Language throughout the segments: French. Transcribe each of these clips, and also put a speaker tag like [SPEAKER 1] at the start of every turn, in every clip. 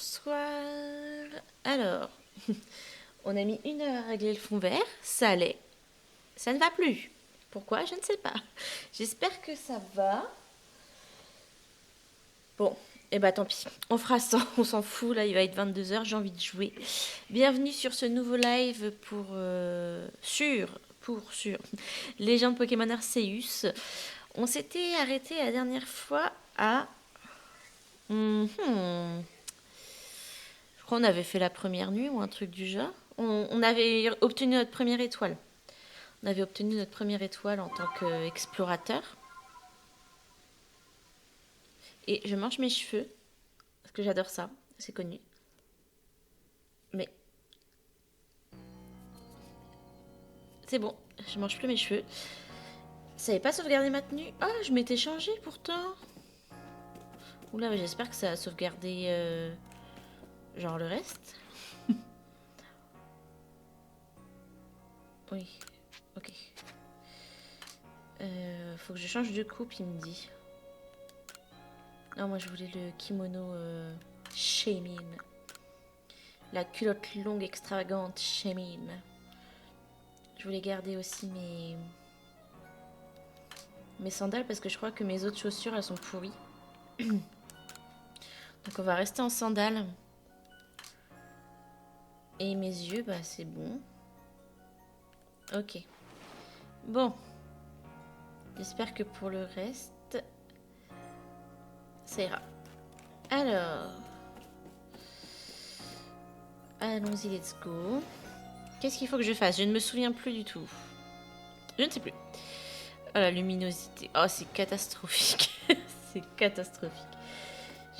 [SPEAKER 1] Bonsoir. Alors, on a mis 1 heure à régler le fond vert, ça allait. Ça ne va plus. Pourquoi? Je ne sais pas. J'espère que ça va. Bon, et bah tant pis. On fera ça, on s'en fout. Là, il va être 22 h, j'ai envie de jouer. Bienvenue sur ce nouveau live sur Légende Pokémon Arceus. On s'était arrêté la dernière fois à... Mhm. Je crois qu'on avait fait la première nuit ou un truc du genre. On avait obtenu notre première étoile. On avait obtenu notre première étoile en tant qu'explorateur. Et je mange mes cheveux, parce que j'adore ça, c'est connu. Mais c'est bon, je mange plus mes cheveux. Ça n'avait pas sauvegardé ma tenue. Ah, je m'étais changé pourtant. Oula, j'espère que ça a sauvegardé genre le reste. Oui, ok. Faut que je change de coupe, il me dit. Non, moi je voulais le kimono Shaymin. La culotte longue extravagante Shaymin. Je voulais garder aussi mes sandales parce que je crois que mes autres chaussures elles sont pourries. Donc on va rester en sandales. Et mes yeux, bah c'est bon. Ok. Bon. J'espère que pour le reste, ça ira. Alors. Allons-y, let's go. Qu'est-ce qu'il faut que je fasse? Je ne me souviens plus du tout. Je ne sais plus. Oh, la luminosité. Oh, c'est catastrophique. C'est catastrophique.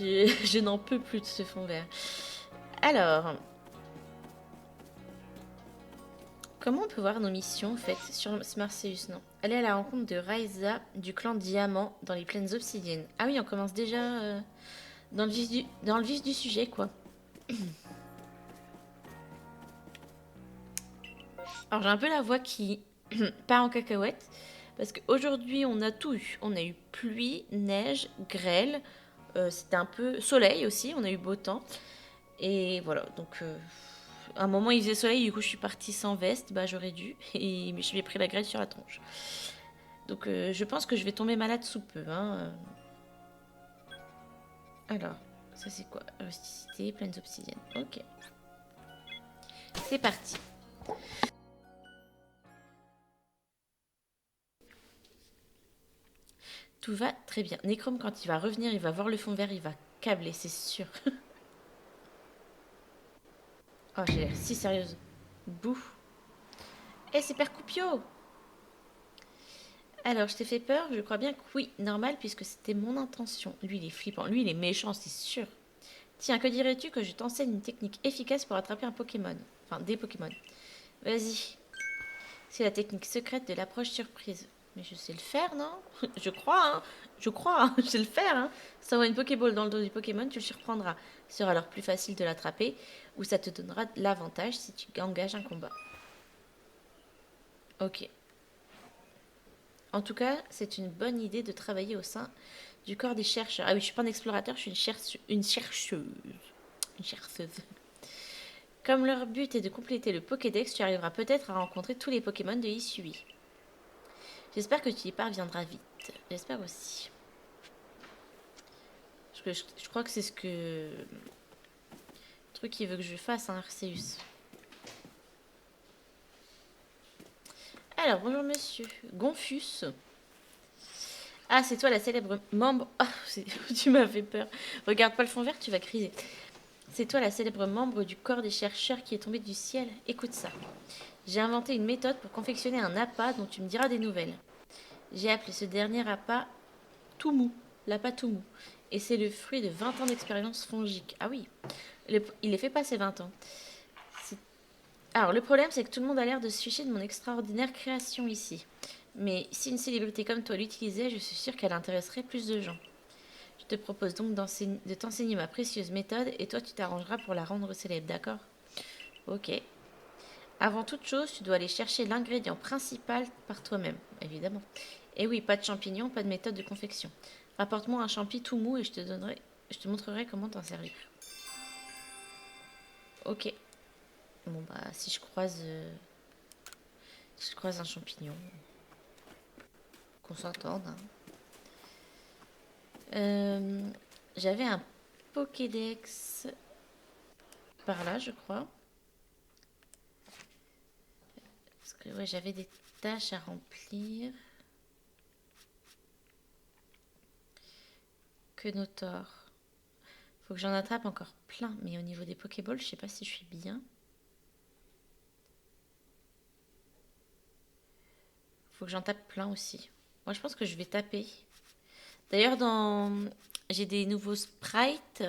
[SPEAKER 1] Je n'en peux plus de ce fond vert. Alors. Comment on peut voir nos missions faites sur Smarceus? Non. Aller à la rencontre de Raiza du clan Diamant dans les plaines obsidiennes. Ah oui, on commence déjà dans le vif du sujet, quoi. Alors j'ai un peu la voix qui part en cacahuète. Parce qu'aujourd'hui, on a tout eu. On a eu pluie, neige, grêle. C'était un peu soleil aussi. On a eu beau temps. Et voilà, donc... à un moment, il faisait soleil. Du coup, je suis partie sans veste. Bah, j'aurais dû. Et je m'ai pris la grêle sur la tronche. Donc je pense que je vais tomber malade sous peu. Hein. Alors, ça c'est quoi? Rusticité, plaines obsidiennes. Ok. C'est parti. Tout va très bien. Necrom, quand il va revenir, il va voir le fond vert, il va câbler, c'est sûr. Oh, j'ai l'air si sérieuse. Bouh. Eh, c'est Père Coupio! Alors, je t'ai fait peur? Je crois bien que oui, normal, puisque c'était mon intention. Lui, il est flippant. Lui, il est méchant, c'est sûr. Tiens, que dirais-tu que je t'enseigne une technique efficace pour attraper un Pokémon? Enfin, des Pokémon. Vas-y. C'est la technique secrète de l'approche surprise. Mais je sais le faire, non? Je crois, hein. Je crois, hein. Je sais le faire, hein. Si t'envoies une Pokéball dans le dos du Pokémon, tu le surprendras. Ce sera alors plus facile de l'attraper, ou ça te donnera l'avantage si tu engages un combat. Ok. En tout cas, c'est une bonne idée de travailler au sein du corps des chercheurs. Ah oui, je suis pas un explorateur, je suis une chercheuse. Une chercheuse. Comme leur but est de compléter le Pokédex, tu arriveras peut-être à rencontrer tous les Pokémon de Hisui. J'espère que tu y parviendras vite. J'espère aussi. Je crois que c'est ce que... Le truc qu'il veut que je fasse, hein, Arceus. Alors, bonjour monsieur. Gonfus. Ah, c'est toi la célèbre membre... Ah, tu m'as fait peur. Regarde pas le fond vert, tu vas criser. C'est toi la célèbre membre du corps des chercheurs qui est tombé du ciel. Écoute ça. J'ai inventé une méthode pour confectionner un appât dont tu me diras des nouvelles. J'ai appelé ce dernier appât tout mou. L'appât tout mou. Et c'est le fruit de 20 ans d'expérience fongique. Ah oui, il est fait passer 20 ans. Alors, le problème, c'est que tout le monde a l'air de se ficher de mon extraordinaire création ici. Mais si une célébrité comme toi l'utilisait, je suis sûre qu'elle intéresserait plus de gens. Je te propose donc de t'enseigner ma précieuse méthode et toi, tu t'arrangeras pour la rendre célèbre, d'accord? Ok. Avant toute chose, tu dois aller chercher l'ingrédient principal par toi-même, évidemment. Et oui, pas de champignons, pas de méthode de confection. Rapporte-moi un champi tout mou et je te montrerai comment t'en servir. Ok. Bon bah si je croise, un champignon, qu'on s'entende. Hein. J'avais un Pokédex par là, je crois. Parce que ouais, j'avais des tâches à remplir. Que Notor. Faut que j'en attrape encore plein. Mais au niveau des Pokéballs, je sais pas si je suis bien. Faut que j'en tape plein aussi. Moi, je pense que je vais taper. D'ailleurs, j'ai des nouveaux sprites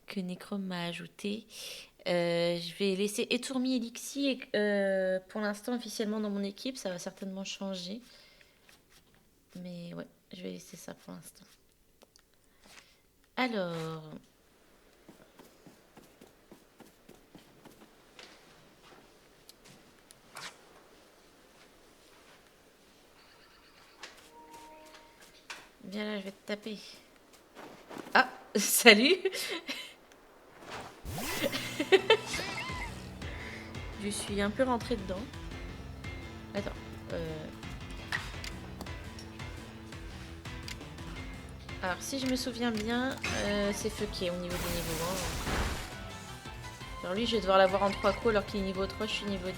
[SPEAKER 1] que Necrom m'a ajoutés. Je vais laisser Étourmi et Lixi pour l'instant officiellement dans mon équipe. Ça va certainement changer. Mais ouais, je vais laisser ça pour l'instant. Alors, viens là, je vais te taper. Ah, salut. Je suis un peu rentrée dedans. Attends. Alors, si je me souviens bien, c'est fucké au niveau des niveaux. Hein. Alors lui, je vais devoir l'avoir en 3 coups alors qu'il est niveau 3, je suis niveau 10.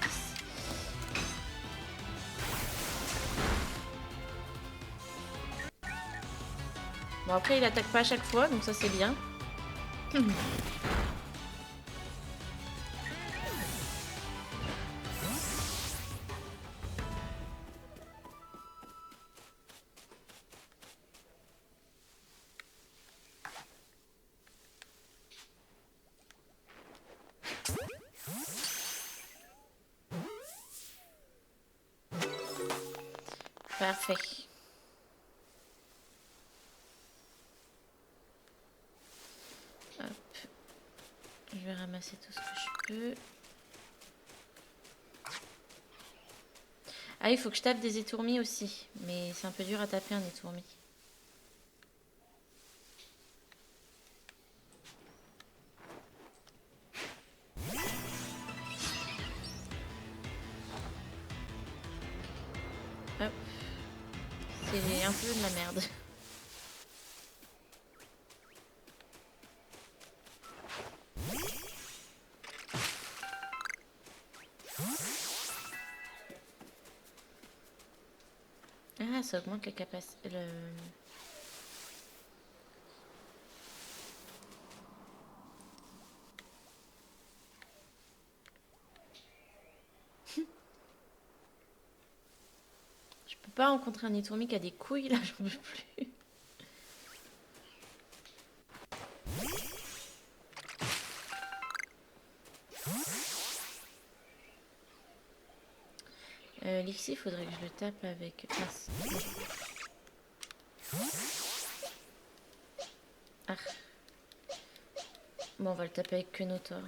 [SPEAKER 1] Bon, après, il attaque pas à chaque fois, donc ça, c'est bien. Parfait. Hop. Je vais ramasser tout ce que je peux. Ah, il faut que je tape des étourmis aussi. Mais c'est un peu dur à taper un étourmi. Hop. C'est un peu de la merde. Ah, ça augmente les capacités. Je peux pas rencontrer un étourmi qui a des couilles, là, j'en peux plus. Lixi, il faudrait que je le tape avec... Mince. Ah. Bon, on va le taper avec Kenotor.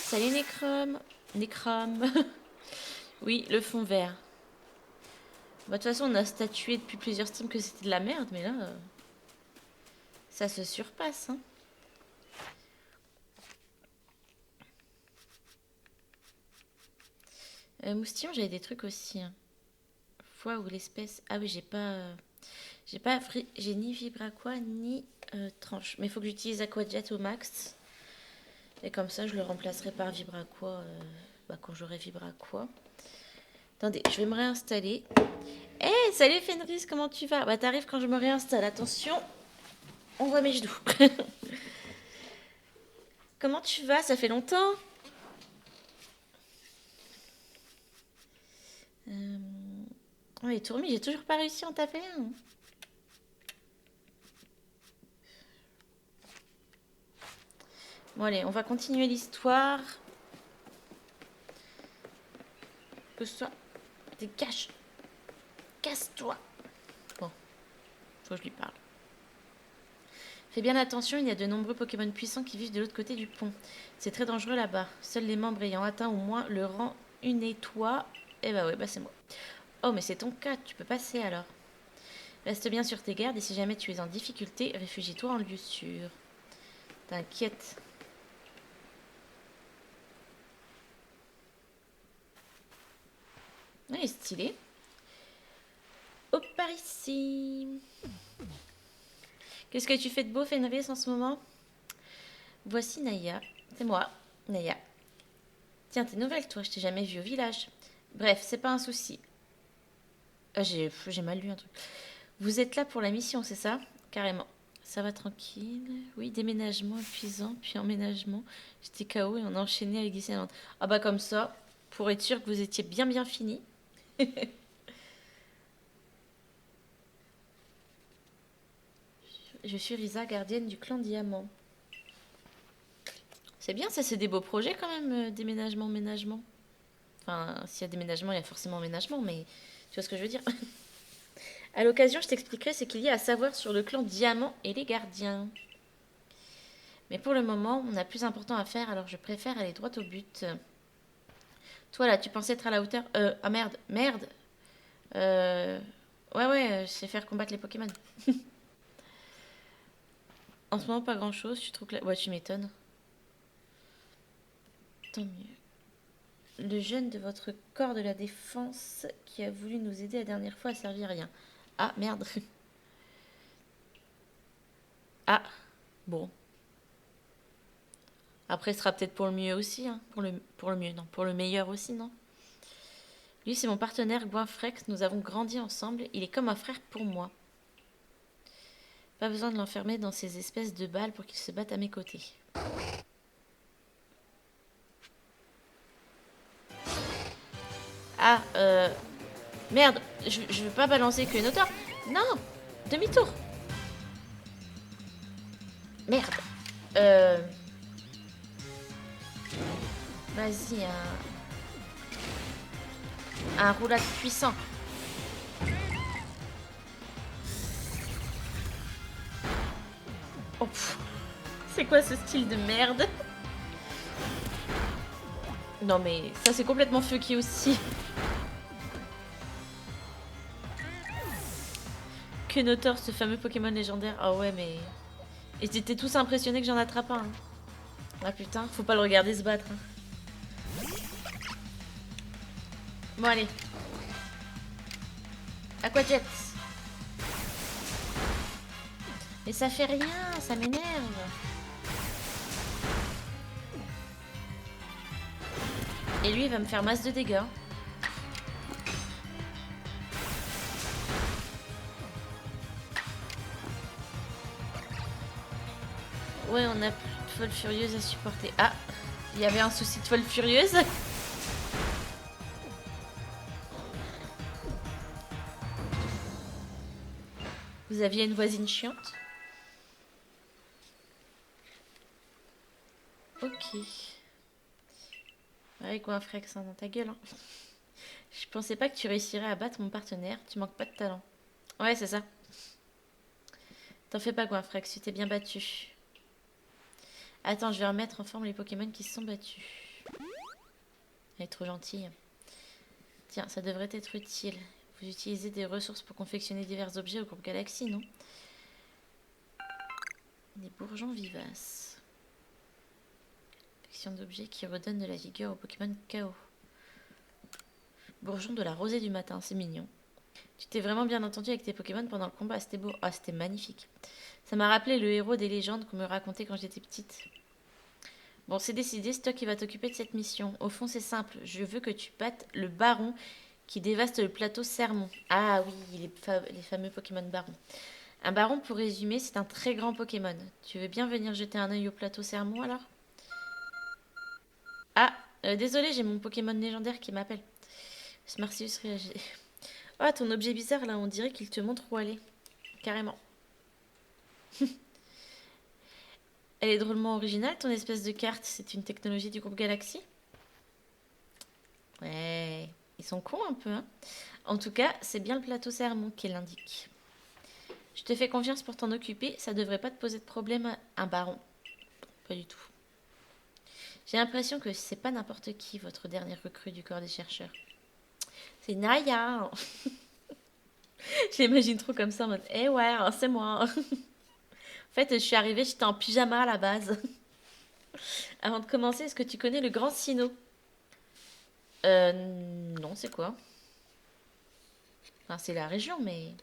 [SPEAKER 1] Salut Necrom. Necrom. Oui, le fond vert. Bah, de toute façon, on a statué depuis plusieurs streams que c'était de la merde, mais là, ça se surpasse. Hein. Moustillon, j'avais des trucs aussi. Hein. Fois où l'espèce... Ah oui, j'ai ni Vibraqua, ni tranche. Mais il faut que j'utilise Aquajet au max. Et comme ça, je le remplacerai par Vibraqua quand j'aurai Vibraqua. Attendez, je vais me réinstaller. Hey, salut Fenris, comment tu vas? Bah, t'arrives quand je me réinstalle. Attention, on voit mes genoux. Comment tu vas? Ça fait longtemps. Oh, les tourmis, j'ai toujours pas réussi à en taper un. Bon, allez, on va continuer l'histoire. Que ce soit... Dégage. Casse-toi. Bon, faut que je lui parle. Fais bien attention, il y a de nombreux Pokémon puissants qui vivent de l'autre côté du pont. C'est très dangereux là-bas. Seuls les membres ayant atteint au moins le rang une et toi... Eh bah ouais, bah c'est moi. Oh, mais c'est ton cas, tu peux passer alors. Reste bien sur tes gardes et si jamais tu es en difficulté, réfugie-toi en lieu sûr. T'inquiète. Il est stylé. Hop, par ici. Qu'est-ce que tu fais de beau, Fenris, en ce moment? Voici Naya. C'est moi, Naya. Tiens, t'es nouvelle, toi, je t'ai jamais vue au village. Bref, c'est pas un souci. J'ai mal lu un truc. Vous êtes là pour la mission, c'est ça? Carrément. Ça va tranquille. Oui, déménagement épuisant, puis emménagement. J'étais KO et on a enchaîné avec Disneyland. Ah bah comme ça, pour être sûr que vous étiez bien fini. Je suis Risa, gardienne du clan Diamant. C'est bien, ça, c'est des beaux projets quand même, déménagement, ménagement. Enfin, s'il y a déménagement, il y a forcément emménagement, mais tu vois ce que je veux dire. À l'occasion, je t'expliquerai ce qu'il y a à savoir sur le clan Diamant et les gardiens. Mais pour le moment, on a plus important à faire, alors je préfère aller droit au but. Toi là, tu pensais être à la hauteur. Ah merde. Euh, ouais, je sais faire combattre les Pokémon. En ce moment, pas grand chose, je suis trop Ouais, tu m'étonnes. Tant mieux. Le jeune de votre corps de la défense qui a voulu nous aider la dernière fois a servi à rien. Ah merde. Ah, bon. Après, ce sera peut-être pour le mieux aussi, hein. Pour le mieux, non. Pour le meilleur aussi, non. Lui, c'est mon partenaire Goinfrex. Nous avons grandi ensemble. Il est comme un frère pour moi. Pas besoin de l'enfermer dans ces espèces de balles pour qu'il se batte à mes côtés. Ah, merde, je veux pas balancer qu'une hauteur. Non, demi-tour. Merde. Euh... Vas-y, un roulade puissant. Oh, c'est quoi ce style de merde? Non mais ça c'est complètement fucky aussi. Kenotor, ce fameux Pokémon légendaire. Ah ouais mais... Ils étaient tous impressionnés que j'en attrape un. Hein. Ah putain, faut pas le regarder se battre. Hein. Bon allez. Aquajet. Mais ça fait rien, ça m'énerve. Et lui il va me faire masse de dégâts. Ouais, on a plus de folle furieuse à supporter. Ah, il y avait un souci de folle furieuse. Vous aviez une voisine chiante. Ok. Ouais, quoi, Frex, hein, dans ta gueule. Hein. Je pensais pas que tu réussirais à battre mon partenaire. Tu manques pas de talent. Ouais, c'est ça. T'en fais pas, quoi, Frex, tu t'es bien battu. Attends, je vais remettre en forme les Pokémon qui se sont battus. Elle est trop gentille. Tiens, ça devrait être utile. Vous utilisez des ressources pour confectionner divers objets au groupe Galaxy, non? Des bourgeons vivaces. Confection d'objets qui redonnent de la vigueur aux Pokémon KO. Bourgeon de la rosée du matin, c'est mignon. Tu t'es vraiment bien entendu avec tes Pokémon pendant le combat, c'était beau. Ah, c'était magnifique. Ça m'a rappelé le héros des légendes qu'on me racontait quand j'étais petite. Bon, c'est décidé, c'est toi qui vas t'occuper de cette mission. Au fond, c'est simple. Je veux que tu battes le baron qui dévaste le plateau Sermon. Ah oui, les fameux Pokémon baron. Un baron, pour résumer, c'est un très grand Pokémon. Tu veux bien venir jeter un œil au plateau Sermon, alors? Ah, désolé, j'ai mon Pokémon légendaire qui m'appelle. Smarcius réagit. Ah, ton objet bizarre, là, on dirait qu'il te montre où aller. Carrément. Elle est drôlement originale, ton espèce de carte. C'est une technologie du groupe Galaxy? Ouais, ils sont cons un peu, hein. En tout cas, c'est bien le plateau Sermon qui l'indique. Je te fais confiance pour t'en occuper, ça devrait pas te poser de problème, un baron. Pas du tout. J'ai l'impression que c'est pas n'importe qui, votre dernière recrue du corps des chercheurs. C'est Naya. Je l'imagine trop comme ça en mode eh ouais, c'est moi. En fait, je suis arrivée, j'étais en pyjama à la base. Avant de commencer, est-ce que tu connais le Grand Sino? Non, c'est quoi? Enfin, c'est la région, mais...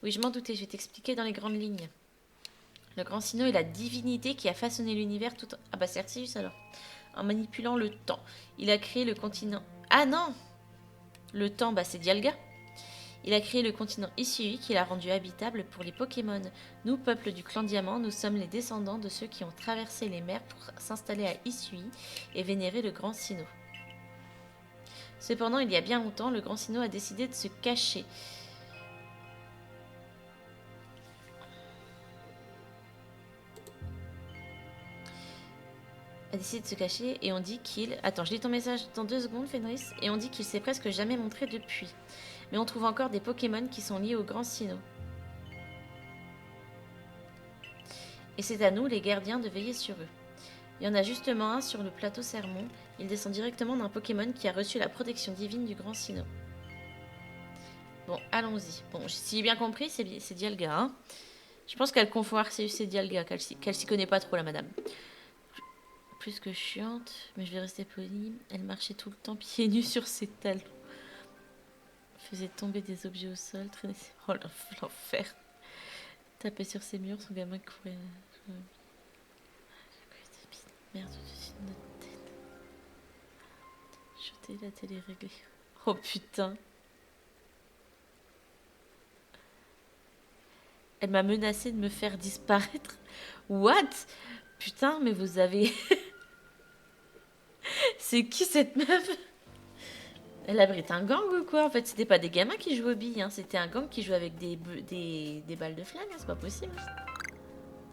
[SPEAKER 1] Oui, je m'en doutais, je vais t'expliquer dans les grandes lignes. Le Grand Sino est la divinité qui a façonné l'univers tout... Ah bah c'est Arceus alors. En manipulant le temps. Il a créé le continent... Ah non! Le temps, bah c'est Dialga. Il a créé le continent Isui qu'il a rendu habitable pour les Pokémon. Nous, peuple du clan Diamant, nous sommes les descendants de ceux qui ont traversé les mers pour s'installer à Isui et vénérer le Grand Sino. Cependant, il y a bien longtemps, le Grand Sino a décidé de se cacher. Et on dit qu'il... Attends, je lis ton message dans 2 secondes, Fenris. Et on dit qu'il s'est presque jamais montré depuis. Mais on trouve encore des Pokémon qui sont liés au Grand Sino. Et c'est à nous, les gardiens, de veiller sur eux. Il y en a justement un sur le plateau Sermon. Il descend directement d'un Pokémon qui a reçu la protection divine du Grand Sino. Bon, allons-y. Bon, si j'ai bien compris, c'est Dialga. Hein. Je pense qu'elle confond Arceus et Dialga, qu'elle s'y connaît pas trop, la madame. Plus que chiante, mais je vais rester polie. Elle marchait tout le temps pieds nus sur ses talons. Faisait tomber des objets au sol, traînait ses... Oh l'enfer. Tapait sur ses murs, son gamin courait... Merde, au-dessus de notre tête. Jeter la télé réglée. Oh putain. Elle m'a menacé de me faire disparaître. What? Putain, mais vous avez... C'est qui cette meuf? Elle abrite un gang ou quoi? En fait, c'était pas des gamins qui jouaient aux billes, hein. C'était un gang qui jouait avec des balles de flingue, hein. C'est pas possible.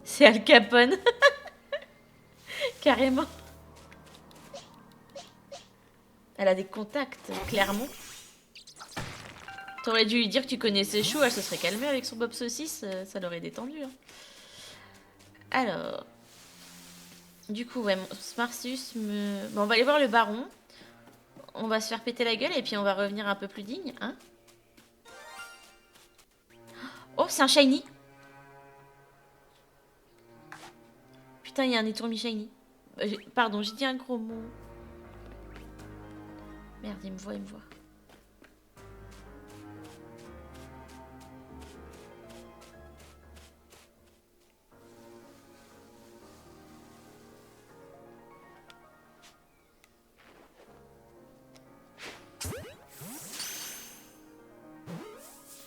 [SPEAKER 1] C'est Al Capone. Carrément. Elle a des contacts, clairement. T'aurais dû lui dire que tu connaissais Chou, elle se serait calmée avec son bob saucisse, ça l'aurait détendu. Hein. Alors... Du coup, ouais, Smarcius me... Bon, on va aller voir le baron. On va se faire péter la gueule et puis on va revenir un peu plus digne, hein. Oh, c'est un shiny. Putain, il y a un étourmi shiny. Pardon, j'ai dit un gros mot. Merde, il me voit, il me voit.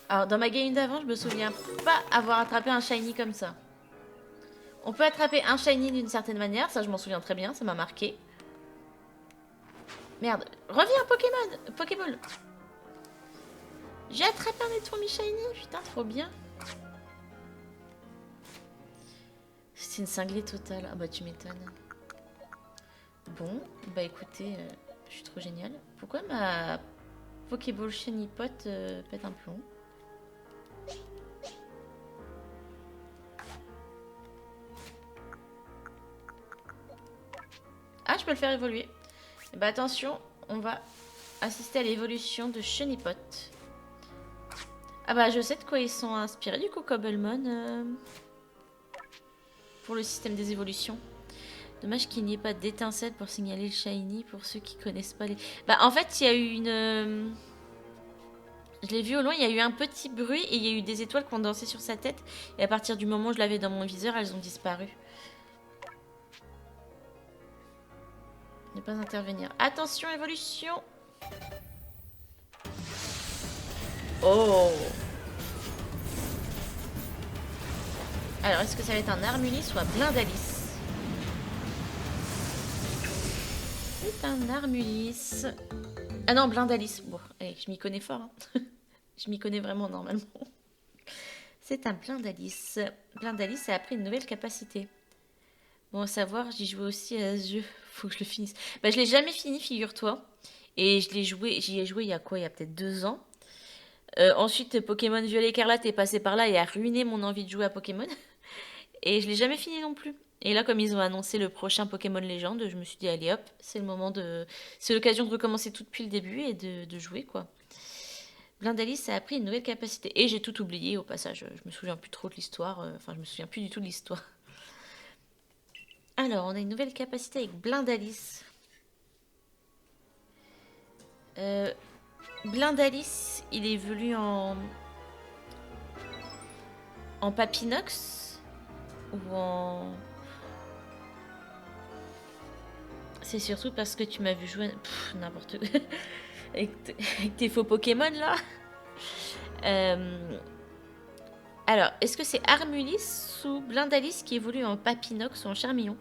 [SPEAKER 1] Alors, dans ma game d'avant, je me souviens pas avoir attrapé un shiny comme ça. On peut attraper un shiny d'une certaine manière, ça je m'en souviens très bien, ça m'a marqué. Merde, reviens Pokémon, Pokéball. J'ai attrapé un étourmi shiny, putain, trop bien. C'est une cinglée totale, ah bah tu m'étonnes. Bon, bah écoutez, je suis trop géniale. Pourquoi ma Pokéball shiny pot pète un plomb? Ah, je peux le faire évoluer. Et bah attention, on va assister à l'évolution de Chenipot. Ah bah je sais de quoi ils sont inspirés du coup, Cobblemon. Pour le système des évolutions. Dommage qu'il n'y ait pas d'étincelle pour signaler le shiny pour ceux qui connaissent pas les... Bah en fait, il y a eu une... Je l'ai vu au loin, il y a eu un petit bruit et il y a eu des étoiles qui ont dansé sur sa tête. Et à partir du moment où je l'avais dans mon viseur, elles ont disparu. Ne pas intervenir. Attention, évolution. Oh. Alors, est-ce que ça va être un Armulis ou un Blindalis? C'est un Armulis. Ah non, Blindalis. Bon, allez, je m'y connais fort. Hein. Je m'y connais vraiment normalement. C'est un Blindalice. Blindalice a appris une nouvelle capacité. Bon, à savoir, j'y jouais aussi à ce jeu. Faut que je le finisse. Bah, je l'ai jamais fini, figure-toi. Et j'y ai joué il y a quoi? Il y a peut-être 2 ans. Ensuite, Pokémon Violet Écarlate est passé par là et a ruiné mon envie de jouer à Pokémon. Et je l'ai jamais fini non plus. Et là, comme ils ont annoncé le prochain Pokémon Légende, je me suis dit, allez hop, c'est le moment de. C'est l'occasion de recommencer tout depuis le début et de jouer, quoi. Blindalice a appris une nouvelle capacité. Et j'ai tout oublié au passage. Je me souviens plus trop de l'histoire. Enfin, je me souviens plus du tout de l'histoire. Alors, on a une nouvelle capacité avec Blindalice. Blindalice, il évolue en Papinox ou en. C'est surtout parce que tu m'as vu jouer. N'importe quoi. avec tes faux Pokémon là. Alors, est-ce que c'est Armulis ou Blindalice qui évolue en Papinox ou en Charmillon?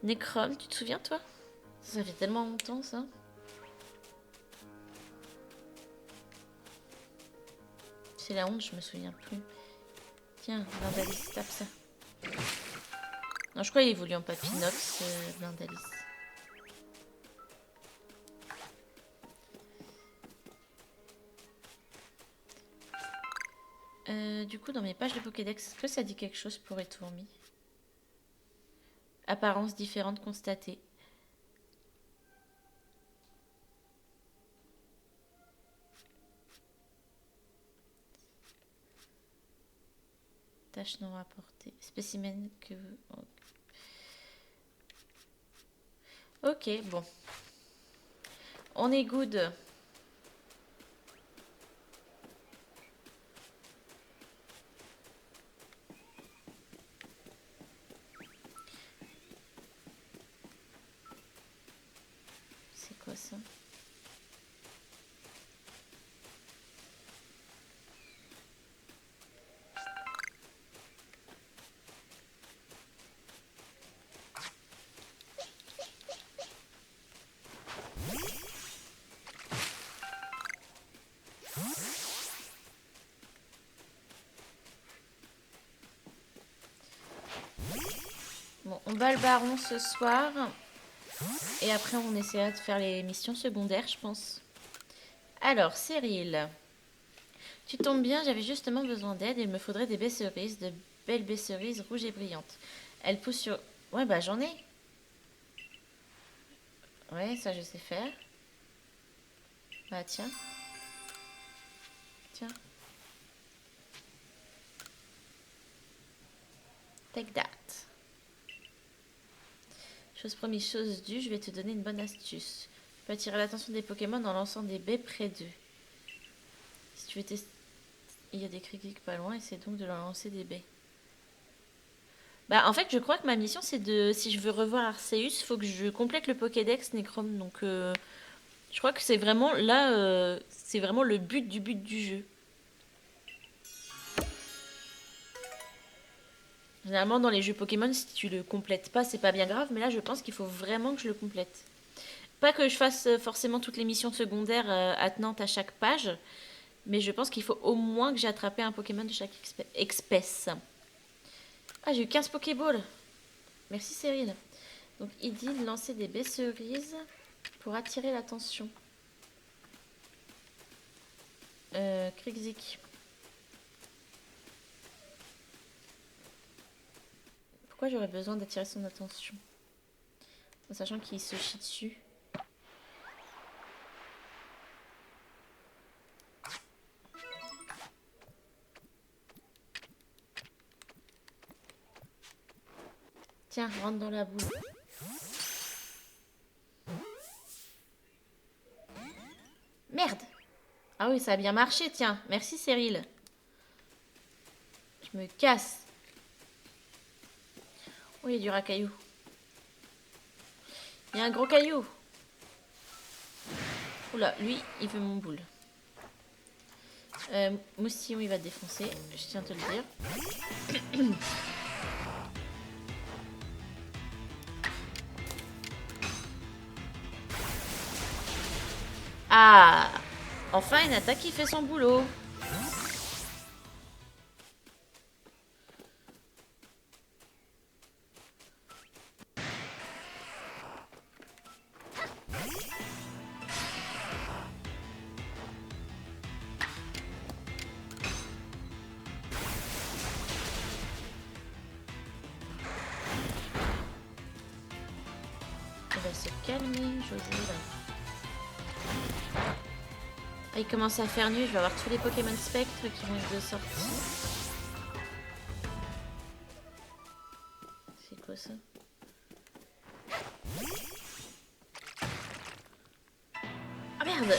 [SPEAKER 1] Necrom, tu te souviens toi? Ça fait tellement longtemps ça. C'est la honte, je me souviens plus. Tiens, Blindalice, tape ça. Non, je crois qu'il évolue en Papinox, Blindalice. Du coup, dans mes pages de Pokédex, est-ce que ça dit quelque chose pour Etourmi? Apparence différente constatée. Tâche non rapportée. Spécimen que... Ok, bon. On est good. C'est quoi ça? Bon, on bat le baron ce soir. Et après, on essaiera de faire les missions secondaires, je pense. Alors, Cyril. Tu tombes bien, j'avais justement besoin d'aide et il me faudrait des baies cerises, de belles baies cerises rouges et brillantes. Elles poussent sur... Ouais, bah j'en ai. Ouais, ça je sais faire. Bah tiens. Tiens. Take that. Chose promise, chose due, je vais te donner une bonne astuce. Tu peux attirer l'attention des Pokémon en lançant des baies près d'eux. Si tu veux tester... Il y a des Krigik pas loin, essaie donc de leur lancer des baies. Bah en fait, je crois que ma mission c'est de... Si je veux revoir Arceus, il faut que je complète le Pokédex Necrom. Donc je crois que c'est vraiment là... c'est vraiment le but du jeu. Généralement, dans les jeux Pokémon, si tu le complètes pas, c'est pas bien grave. Mais là, je pense qu'il faut vraiment que je le complète. Pas que je fasse forcément toutes les missions secondaires attenantes à chaque page. Mais je pense qu'il faut au moins que j'ai attrapé un Pokémon de chaque espèce. Ah, j'ai eu 15 Pokéballs. Merci, Cyril. Donc, il dit de lancer des baies cerises pour attirer l'attention. Krigzik. Pourquoi j'aurais besoin d'attirer son attention? En sachant qu'il se chie dessus. Tiens, rentre dans la boule. Merde! Ah oui, ça a bien marché, tiens. Merci, Cyril. Je me casse. Oh, il y a du racaillou. Il y a un gros caillou. Oula, lui, il veut mon boule. Moustillon, il va te défoncer. Je tiens à te le dire. Ah! Enfin, une attaque qui fait son boulot. va se calmer, José. Là. Ah, il commence à faire nuit, je vais avoir tous les Pokémon Spectre qui vont être de sortie. C'est quoi ça? Ah merde!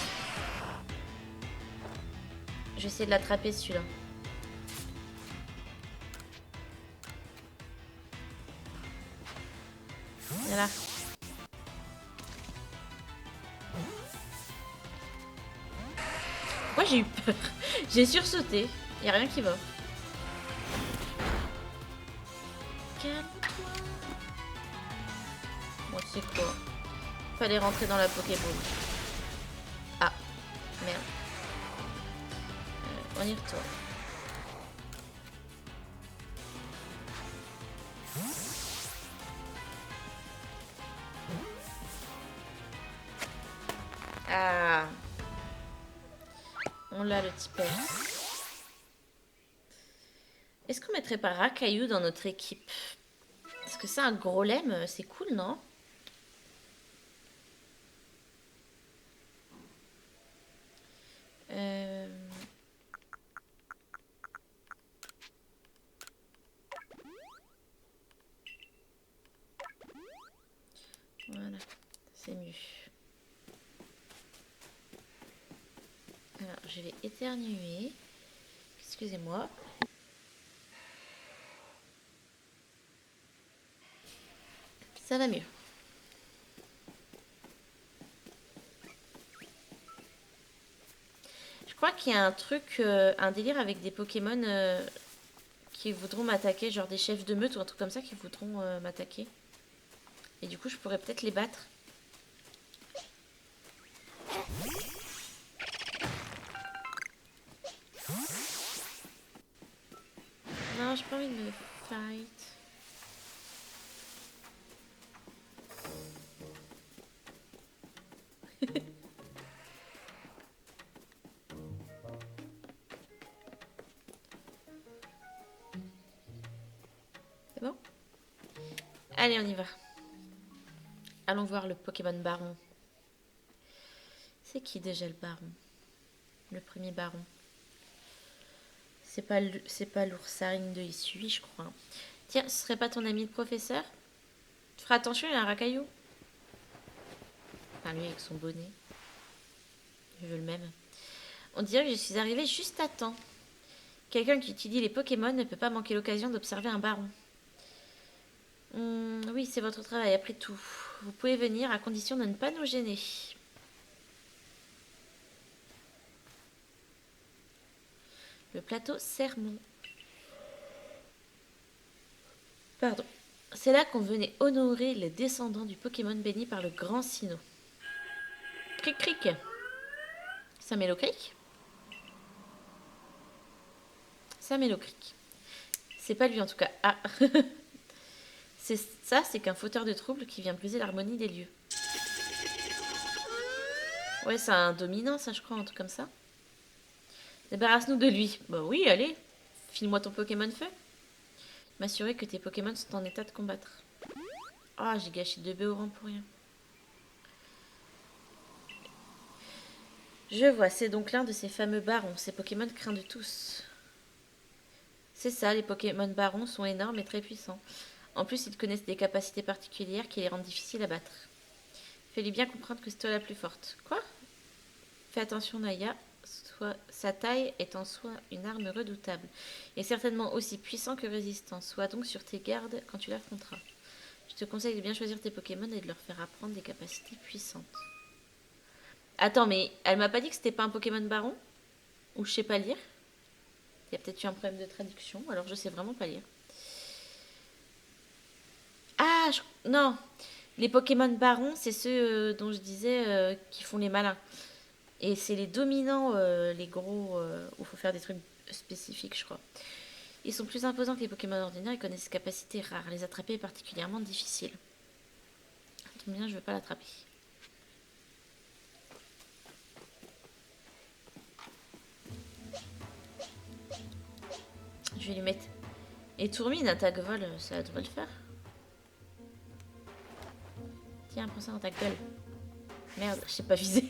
[SPEAKER 1] Je vais essayer de l'attraper celui-là. Voilà. Pourquoi j'ai eu peur? J'ai sursauté. Y a rien qui va. Calme-toi. Bon, c'est quoi? Fallait rentrer dans la Pokéball. Ah, merde. On y retourne. Ah. On l'a le petit père. Est-ce qu'on mettrait pas Rakaillou dans notre équipe? Parce que ça, un gros lemme, c'est cool, non? Voilà, c'est mieux. Alors, je vais éternuer. Excusez-moi. Ça va mieux. Je crois qu'il y a un truc, un délire avec des Pokémon qui voudront m'attaquer, genre des chefs de meute ou un truc comme ça qui voudront m'attaquer. Et du coup, je pourrais peut-être les battre. Non, j'ai pas envie de me fight. C'est bon? Allez, on y va. Allons voir le Pokémon Baron. C'est qui déjà le Baron? Le premier Baron. C'est pas l'oursarine de Issui, je crois. Tiens, ce serait pas ton ami le professeur? Tu feras attention, il a un racaillou. Enfin, lui avec son bonnet. Je veux le même. On dirait que je suis arrivée juste à temps. Quelqu'un qui étudie les Pokémon ne peut pas manquer l'occasion d'observer un baron. Oui, c'est votre travail, après tout. Vous pouvez venir à condition de ne pas nous gêner. Le plateau Sermon. Pardon. C'est là qu'on venait honorer les descendants du Pokémon béni par le grand Sinnoh. Cric cric. Samélo cric. Samélo cric. C'est pas lui en tout cas. Ah. C'est qu'un fauteur de troubles qui vient briser l'harmonie des lieux. Ouais, c'est un dominant, ça je crois, un truc comme ça. Débarrasse-nous de lui. Bah oui, allez. File-moi ton Pokémon feu. M'assurer que tes Pokémon sont en état de combattre. Ah, j'ai gâché 2 B au rang pour rien. Je vois, c'est donc l'un de ces fameux barons, ces Pokémon craints de tous. C'est ça, les Pokémon barons sont énormes et très puissants. En plus, ils connaissent des capacités particulières qui les rendent difficiles à battre. Fais-lui bien comprendre que c'est toi la plus forte. Quoi? Fais attention, Naya. Sa taille est en soi une arme redoutable, et certainement aussi puissant que résistant. Sois donc sur tes gardes quand tu l'affronteras. Je te conseille de bien choisir tes Pokémon et de leur faire apprendre des capacités puissantes. Attends, mais elle m'a pas dit que c'était pas un Pokémon baron? Ou je sais pas lire? Il y a peut-être eu un problème de traduction, alors je sais vraiment pas lire. Ah, non. Les Pokémon barons, c'est ceux dont je disais qui font les malins. Et c'est les dominants, les gros, où il faut faire des trucs spécifiques, je crois. Ils sont plus imposants que les Pokémon ordinaires et connaissent des capacités rares. Les attraper est particulièrement difficile. Tombe bien, je ne veux pas l'attraper. Je vais lui mettre... Et Tourmine, attaque vol, ça devrait le faire. Tiens, prends ça dans ta gueule. Merde, je sais pas viser.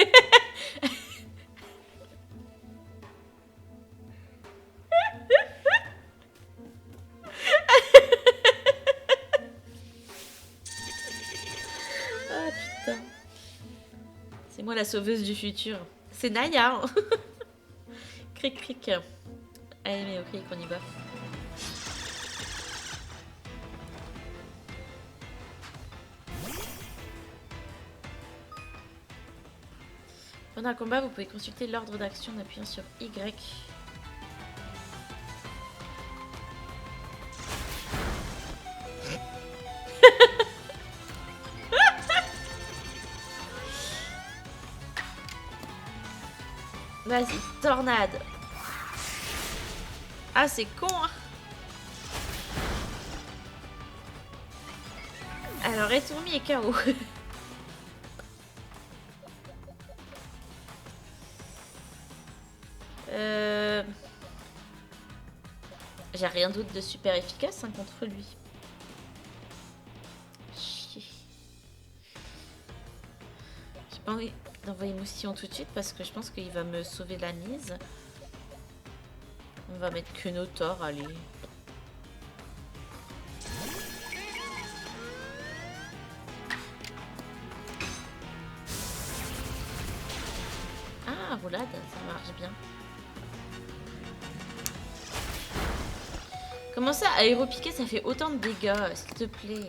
[SPEAKER 1] Ah putain. C'est moi la sauveuse du futur. C'est Naya. Cric cric. Allez mais ok qu'on y va. Pendant un combat, vous pouvez consulter l'ordre d'action en appuyant sur Y. Vas-y, tornade. Ah, c'est con, hein. Alors, Retourmi est KO. J'ai rien d'autre de super efficace hein, contre lui. Chier. J'ai pas envie d'envoyer Moustillon tout de suite parce que je pense qu'il va me sauver la mise. On va mettre que nos torts, allez. Ah, roulade, ça marche bien. Comment ça, aéropiqué, ça fait autant de dégâts, s'il te plaît.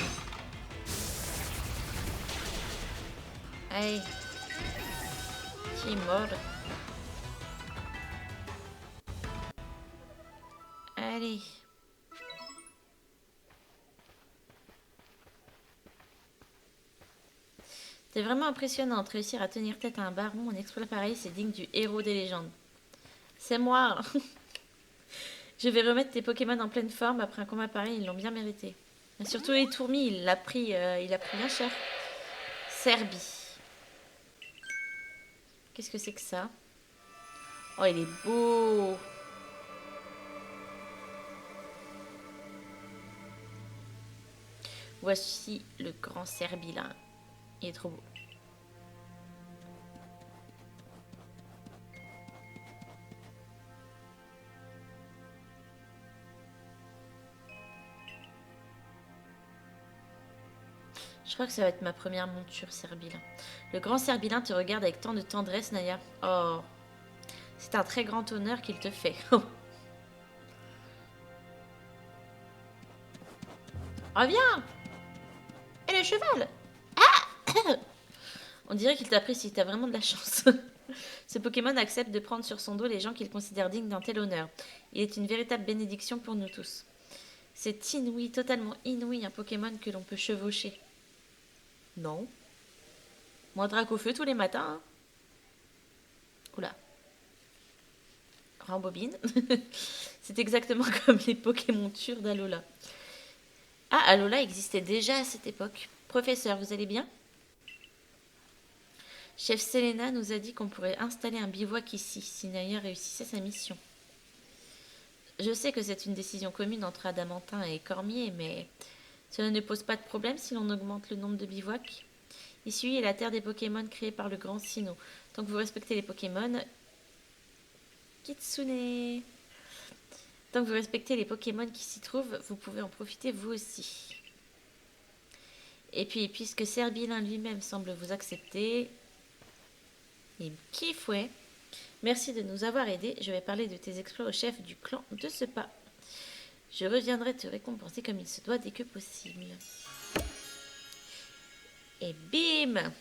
[SPEAKER 1] Allez. Qui est mort. Allez. C'est vraiment impressionnant de réussir à tenir tête à un baron en exploit pareil, c'est digne du héros des légendes. C'est moi. Je vais remettre tes Pokémon en pleine forme. Après un combat pareil, ils l'ont bien mérité. Et surtout les Tourmis, il l'a pris bien cher. Serbie. Qu'est-ce que c'est que ça? Oh, il est beau. Voici le grand Serbilin. Il est trop beau. Je crois que ça va être ma première monture, Serbilin. Le grand Serbilin te regarde avec tant de tendresse, Naya. Oh, c'est un très grand honneur qu'il te fait. Reviens! Et le cheval! Ah! On dirait qu'il t'apprécie, t'as vraiment de la chance. Ce Pokémon accepte de prendre sur son dos les gens qu'il considère dignes d'un tel honneur. Il est une véritable bénédiction pour nous tous. C'est inouï, totalement inouï, un Pokémon que l'on peut chevaucher. Non. Moi, Dracofeu tous les matins. Hein. Oula. Rembobine. C'est exactement comme les Pokémontures d'Alola. Ah, Alola existait déjà à cette époque. Professeur, vous allez bien? Chef Selena nous a dit qu'on pourrait installer un bivouac ici, si Naya réussissait sa mission. Je sais que c'est une décision commune entre Adamantin et Cormier, mais cela ne pose pas de problème si l'on augmente le nombre de bivouacs. Ici est la terre des Pokémon créée par le grand Sinnoh. Tant que vous respectez les Pokémon... Kitsune. Tant que vous respectez les Pokémon qui s'y trouvent, vous pouvez en profiter vous aussi. Et puis, puisque Serbilin lui-même semble vous accepter... Il me kiffe, ouais. Merci de nous avoir aidés. Je vais parler de tes exploits au chef du clan de ce pas. Je reviendrai te récompenser comme il se doit dès que possible. Et bim!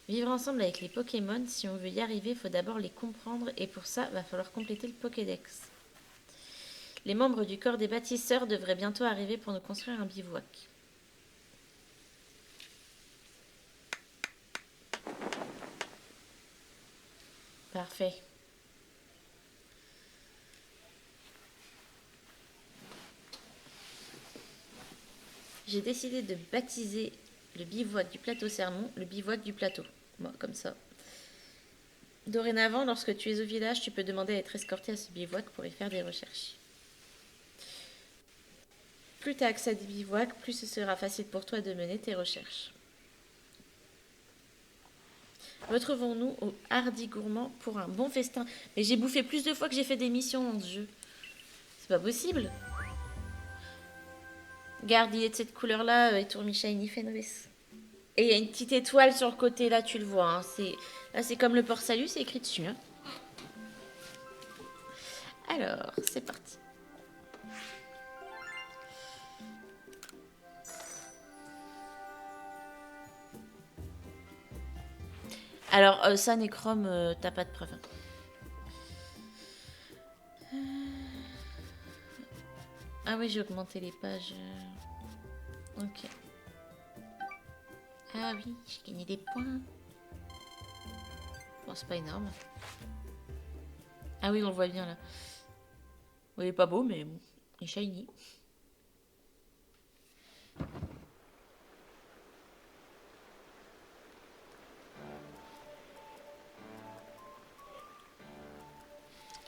[SPEAKER 1] Vivre ensemble avec les Pokémon, si on veut y arriver, il faut d'abord les comprendre et pour ça, va falloir compléter le Pokédex. Les membres du corps des bâtisseurs devraient bientôt arriver pour nous construire un bivouac. Parfait. J'ai décidé de baptiser le bivouac du plateau Sermon le bivouac du plateau. Moi, comme ça. Dorénavant, lorsque tu es au village, tu peux demander à être escorté à ce bivouac pour y faire des recherches. Plus tu as accès à des bivouacs, plus ce sera facile pour toi de mener tes recherches. Retrouvons-nous au Hardy Gourmand pour un bon festin. Mais j'ai bouffé plus de fois que j'ai fait des missions dans ce jeu. C'est pas possible. Regarde, il est de cette couleur-là, et Tourmi Shiny Fenris. Et il y a une petite étoile sur le côté, là, tu le vois. Hein. Là, c'est comme le port salut, c'est écrit dessus. Hein. Alors, c'est parti. Alors, ça, Necrom, t'as pas de preuve. Ah oui, j'ai augmenté les pages. Ok. Ah oui, j'ai gagné des points. Bon, c'est pas énorme. Ah oui, on le voit bien là. Bon, il est pas beau, mais bon, il est shiny.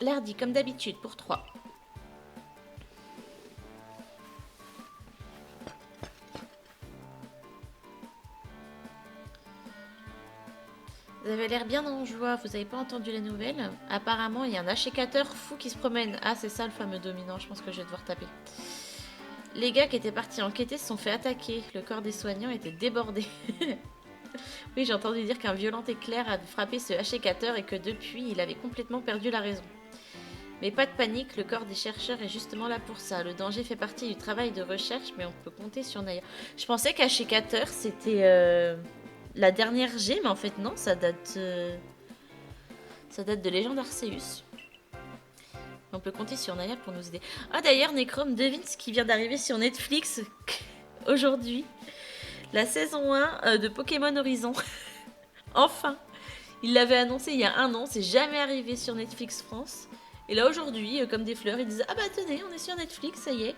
[SPEAKER 1] Lardy, comme d'habitude, pour 3. Vous avez l'air bien en joie, vous avez pas entendu les nouvelles? Apparemment, il y a un achécateur fou qui se promène. Ah, c'est ça le fameux dominant, je pense que je vais devoir taper. Les gars qui étaient partis enquêter se sont fait attaquer. Le corps des soignants était débordé. Oui, j'ai entendu dire qu'un violent éclair avait frappé ce achécateur et que depuis, il avait complètement perdu la raison. Mais pas de panique, le corps des chercheurs est justement là pour ça. Le danger fait partie du travail de recherche, mais on peut compter sur Naya. Je pensais qu'achécateur, c'était la dernière G, mais en fait non, ça date de Légende Arceus. On peut compter sur Naya pour nous aider. Ah d'ailleurs, Necrom, devine ce qui vient d'arriver sur Netflix aujourd'hui. La saison 1 de Pokémon Horizon. Enfin, il l'avait annoncé il y a 1 an, c'est jamais arrivé sur Netflix France. Et là aujourd'hui, comme des fleurs, ils disent ah bah tenez, on est sur Netflix, ça y est.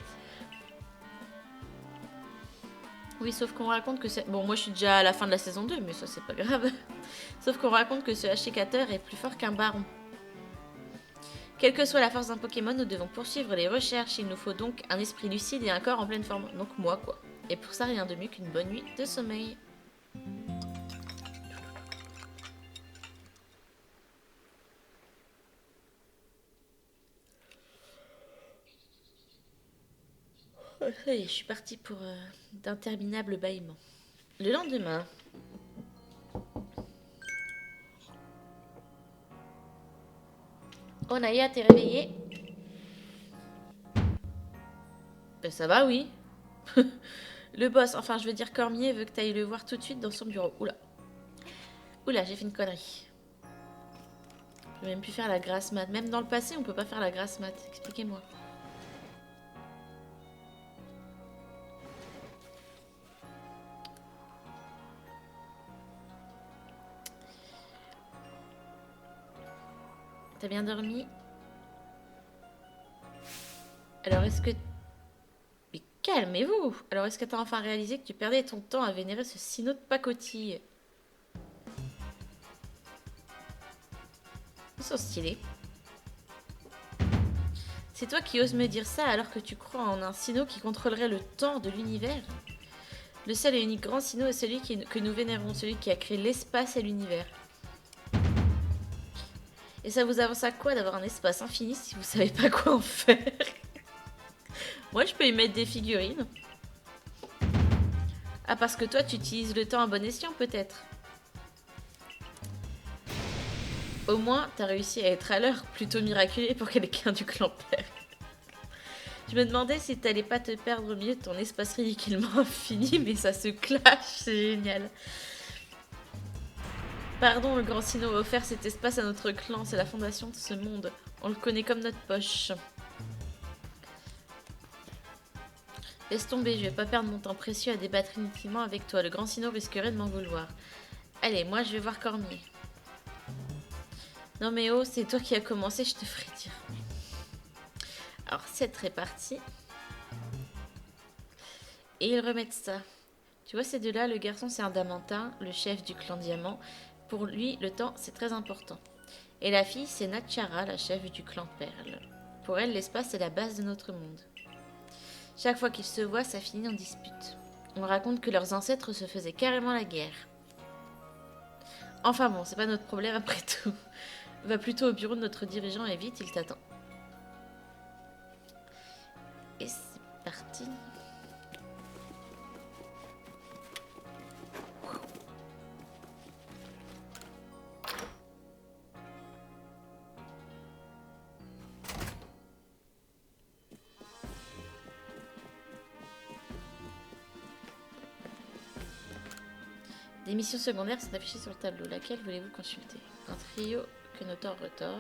[SPEAKER 1] Oui, sauf qu'on raconte que c'est... Bon, moi je suis déjà à la fin de la saison 2, mais ça c'est pas grave. Sauf qu'on raconte que ce achécateur est plus fort qu'un baron. Quelle que soit la force d'un Pokémon, nous devons poursuivre les recherches. Il nous faut donc un esprit lucide et un corps en pleine forme. Donc moi quoi. Et pour ça, rien de mieux qu'une bonne nuit de sommeil. Ça y est, je suis partie pour d'interminables bâillements. Le lendemain... Oh Naya, t'es réveillée? Ben ça va, oui. Le boss, enfin je veux dire Cormier, veut que t'ailles le voir tout de suite dans son bureau. Oula. Oula, j'ai fait une connerie. Je peux même plus faire la grasse mat. Même dans le passé, on peut pas faire la grasse mat. Expliquez-moi. T'as bien dormi? Alors est-ce que... Mais calmez-vous! Alors est-ce que t'as enfin réalisé que tu perdais ton temps à vénérer ce sinneau de pacotille? Ils sont stylés. C'est toi qui oses me dire ça alors que tu crois en un sinneau qui contrôlerait le temps de l'univers? Le seul et unique grand sinneau est celui que nous vénérons, celui qui a créé l'espace et l'univers. Et ça vous avance à quoi d'avoir un espace infini si vous savez pas quoi en faire? Moi, je peux y mettre des figurines. Ah, parce que toi, tu utilises le temps à bon escient, peut-être. Au moins, t'as réussi à être à l'heure, plutôt miraculé pour quelqu'un du clan père. Je me demandais si t'allais pas te perdre au milieu de ton espace ridiculement infini, mais ça se clash, c'est génial. Pardon, le grand Sinnoh a offert cet espace à notre clan, c'est la fondation de ce monde. On le connaît comme notre poche. Laisse tomber, je vais pas perdre mon temps précieux à débattre inutilement avec toi. Le grand Sinnoh risquerait de m'en vouloir. Allez, moi je vais voir Cormier. Non mais oh, c'est toi qui as commencé, je te ferai dire. Alors, cette répartie. Et ils remettent ça. Tu vois ces deux-là, le garçon c'est un Damantin, le chef du clan Diamant. Pour lui, le temps c'est très important. Et la fille, c'est Natchara, la chef du clan Perle. Pour elle, l'espace est la base de notre monde. Chaque fois qu'ils se voient, ça finit en dispute. On raconte que leurs ancêtres se faisaient carrément la guerre. Enfin bon, c'est pas notre problème après tout. Va plutôt au bureau de notre dirigeant et vite, il t'attend. Et c'est parti. Des missions secondaires sont affichées sur le tableau. Laquelle voulez-vous consulter? Un trio Quenotor-Retor.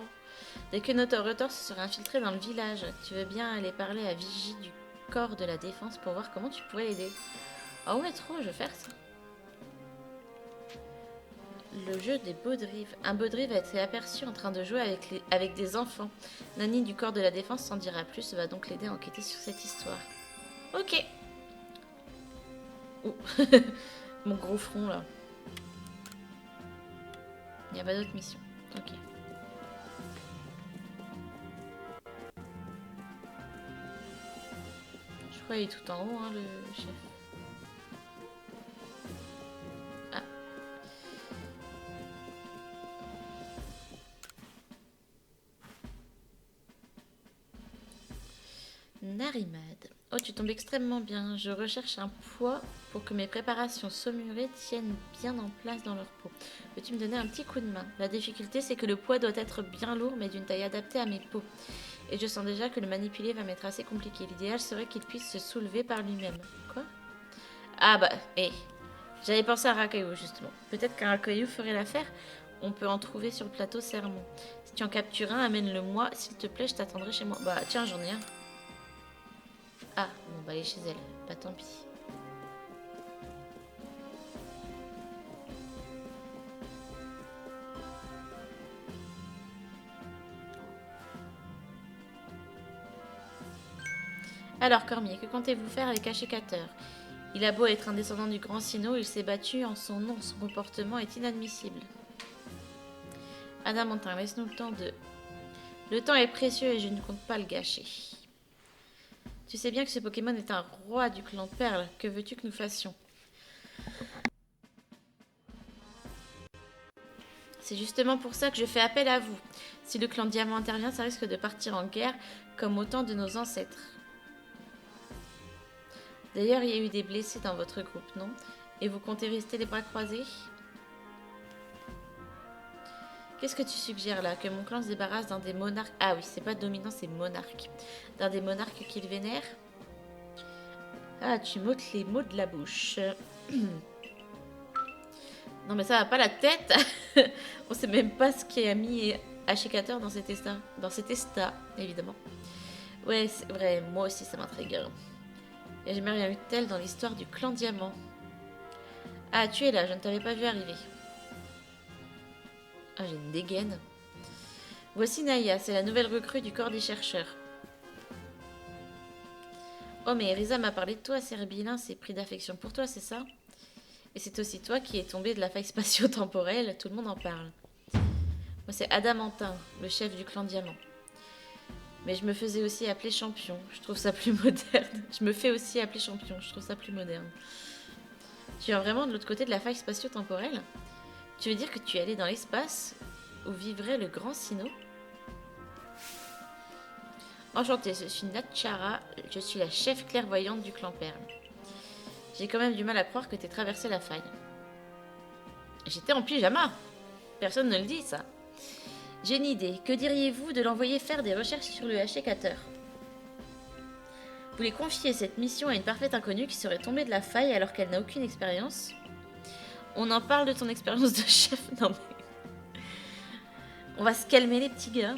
[SPEAKER 1] Dès que Quenotor-Retor se serait infiltré dans le village, tu veux bien aller parler à Vigie du corps de la défense pour voir comment tu pourrais l'aider. Ah ouais, trop, je vais faire ça. Le jeu des Baudrives. Un Baudrive a été aperçu en train de jouer avec des enfants. Nani du corps de la défense s'en dira plus, va donc l'aider à enquêter sur cette histoire. Ok. Ouh. Mon gros front là. Il n'y a pas d'autre mission. Ok. Je crois qu'il est tout en haut, hein, le chef. Ah. Narimad. Oh, tu tombes extrêmement bien. Je recherche un poids pour que mes préparations saumurées tiennent bien en place dans leur peau. Peux-tu me donner un petit coup de main? La difficulté, c'est que le poids doit être bien lourd, mais d'une taille adaptée à mes peaux. Et je sens déjà que le manipuler va m'être assez compliqué. L'idéal serait qu'il puisse se soulever par lui-même. Quoi? Ah bah, j'avais pensé à Rakayu, justement. Peut-être qu'un Rakayu ferait l'affaire. On peut en trouver sur le plateau Sermon. Si tu en captures un, amène-le-moi. S'il te plaît, je t'attendrai chez moi. Bah, tiens, j'en ai un. Ah, bon, bah, elle est chez elle. Bah, tant pis. Alors, Cormier, que comptez-vous faire avec Ashikater? Il a beau être un descendant du Grand Sinnoh, il s'est battu en son nom. Son comportement est inadmissible. Adamantin, laisse-nous le temps de... Le temps est précieux et je ne compte pas le gâcher. Tu sais bien que ce Pokémon est un roi du clan Perle. Que veux-tu que nous fassions? C'est justement pour ça que je fais appel à vous. Si le clan Diamant intervient, ça risque de partir en guerre comme au temps de nos ancêtres. D'ailleurs, il y a eu des blessés dans votre groupe, non? Et vous comptez rester les bras croisés? Qu'est-ce que tu suggères là? Que mon clan se débarrasse d'un des monarques... Ah oui, c'est pas dominant, c'est monarque. D'un des monarques qu'il vénère? Ah, tu m'ôtes les mots de la bouche. Non mais ça va pas la tête. On sait même pas ce qui a mis Ashikater dans cet état. Dans cet état, évidemment. Ouais, c'est vrai, moi aussi ça m'intrigue. Et j'ai jamais rien vu de tel dans l'histoire du clan Diamant. Ah, tu es là, je ne t'avais pas vu arriver. Ah, j'ai une dégaine. Voici Naya, c'est la nouvelle recrue du corps des chercheurs. Oh, mais Risa m'a parlé de toi, Cerbilin s'est pris d'affection pour toi, c'est ça? Et c'est aussi toi qui es tombé de la faille spatio-temporelle, tout le monde en parle. Moi, c'est Adamantin, le chef du clan Diamant. Mais je me faisais aussi appeler champion, je trouve ça plus moderne. Je me fais aussi appeler champion, je trouve ça plus moderne. Tu viens vraiment de l'autre côté de la faille spatio-temporelle? Tu veux dire que tu es allé dans l'espace où vivrait le grand Sinnoh? Enchantée, je suis Natchara, je suis la chef clairvoyante du clan Perle. J'ai quand même du mal à croire que t'aies traversé la faille. J'étais en pyjama. Personne ne le dit, ça. J'ai une idée. Que diriez-vous de l'envoyer faire des recherches sur le Ashikater? Vous voulez confier cette mission à une parfaite inconnue qui serait tombée de la faille alors qu'elle n'a aucune expérience? On en parle de ton expérience de chef? Non mais... On va se calmer les petits gars.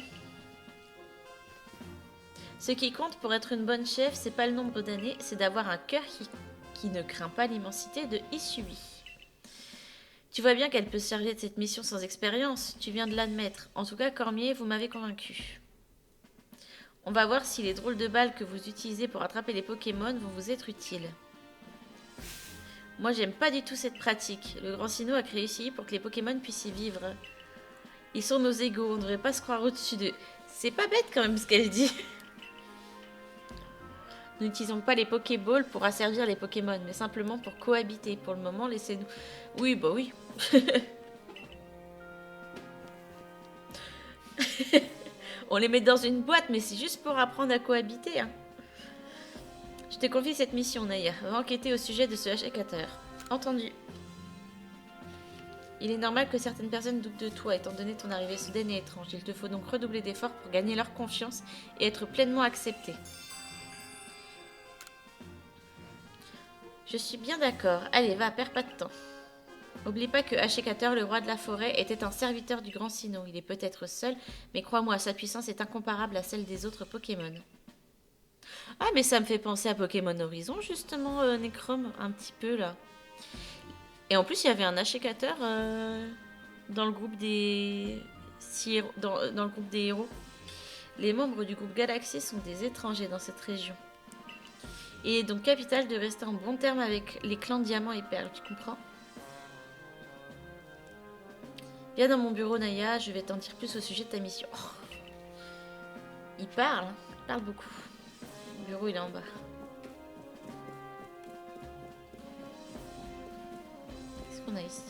[SPEAKER 1] Ce qui compte pour être une bonne chef, c'est pas le nombre d'années, c'est d'avoir un cœur qui ne craint pas l'immensité de Isui. Tu vois bien qu'elle peut se charger de cette mission sans expérience, tu viens de l'admettre. En tout cas, Cormier, vous m'avez convaincu. On va voir si les drôles de balles que vous utilisez pour attraper les Pokémon vont vous être utiles. Moi, j'aime pas du tout cette pratique. Le Grand Sinnoh a créé ici pour que les Pokémon puissent y vivre. Ils sont nos égaux, on ne devrait pas se croire au-dessus d'eux. C'est pas bête quand même ce qu'elle dit. Nous n'utilisons pas les Pokéballs pour asservir les Pokémon, mais simplement pour cohabiter. Pour le moment, laissez-nous... Oui, bah oui. On les met dans une boîte, mais c'est juste pour apprendre à cohabiter. Hein. Je te confie cette mission, Naya. Va enquêter au sujet de ce H4. Entendu. Il est normal que certaines personnes doutent de toi, étant donné ton arrivée soudaine et étrange. Il te faut donc redoubler d'efforts pour gagner leur confiance et être pleinement accepté. Je suis bien d'accord. Allez, va, perds pas de temps. N'oublie pas que Ashikator, le roi de la forêt, était un serviteur du Grand Sinnoh. Il est peut-être seul, mais crois-moi, sa puissance est incomparable à celle des autres Pokémon. Ah, mais ça me fait penser à Pokémon Horizon, justement, Necrom, un petit peu, là. Et en plus, il y avait un Ashikator dans le groupe des... dans le groupe des héros. Les membres du groupe Galaxy sont des étrangers dans cette région. Il est donc capital de rester en bon terme avec les clans Diamant et Perle, tu comprends? Viens dans mon bureau, Naya, je vais t'en dire plus au sujet de ta mission. Oh. Il parle beaucoup. Le bureau, il est en bas. Qu'est-ce qu'on a ici?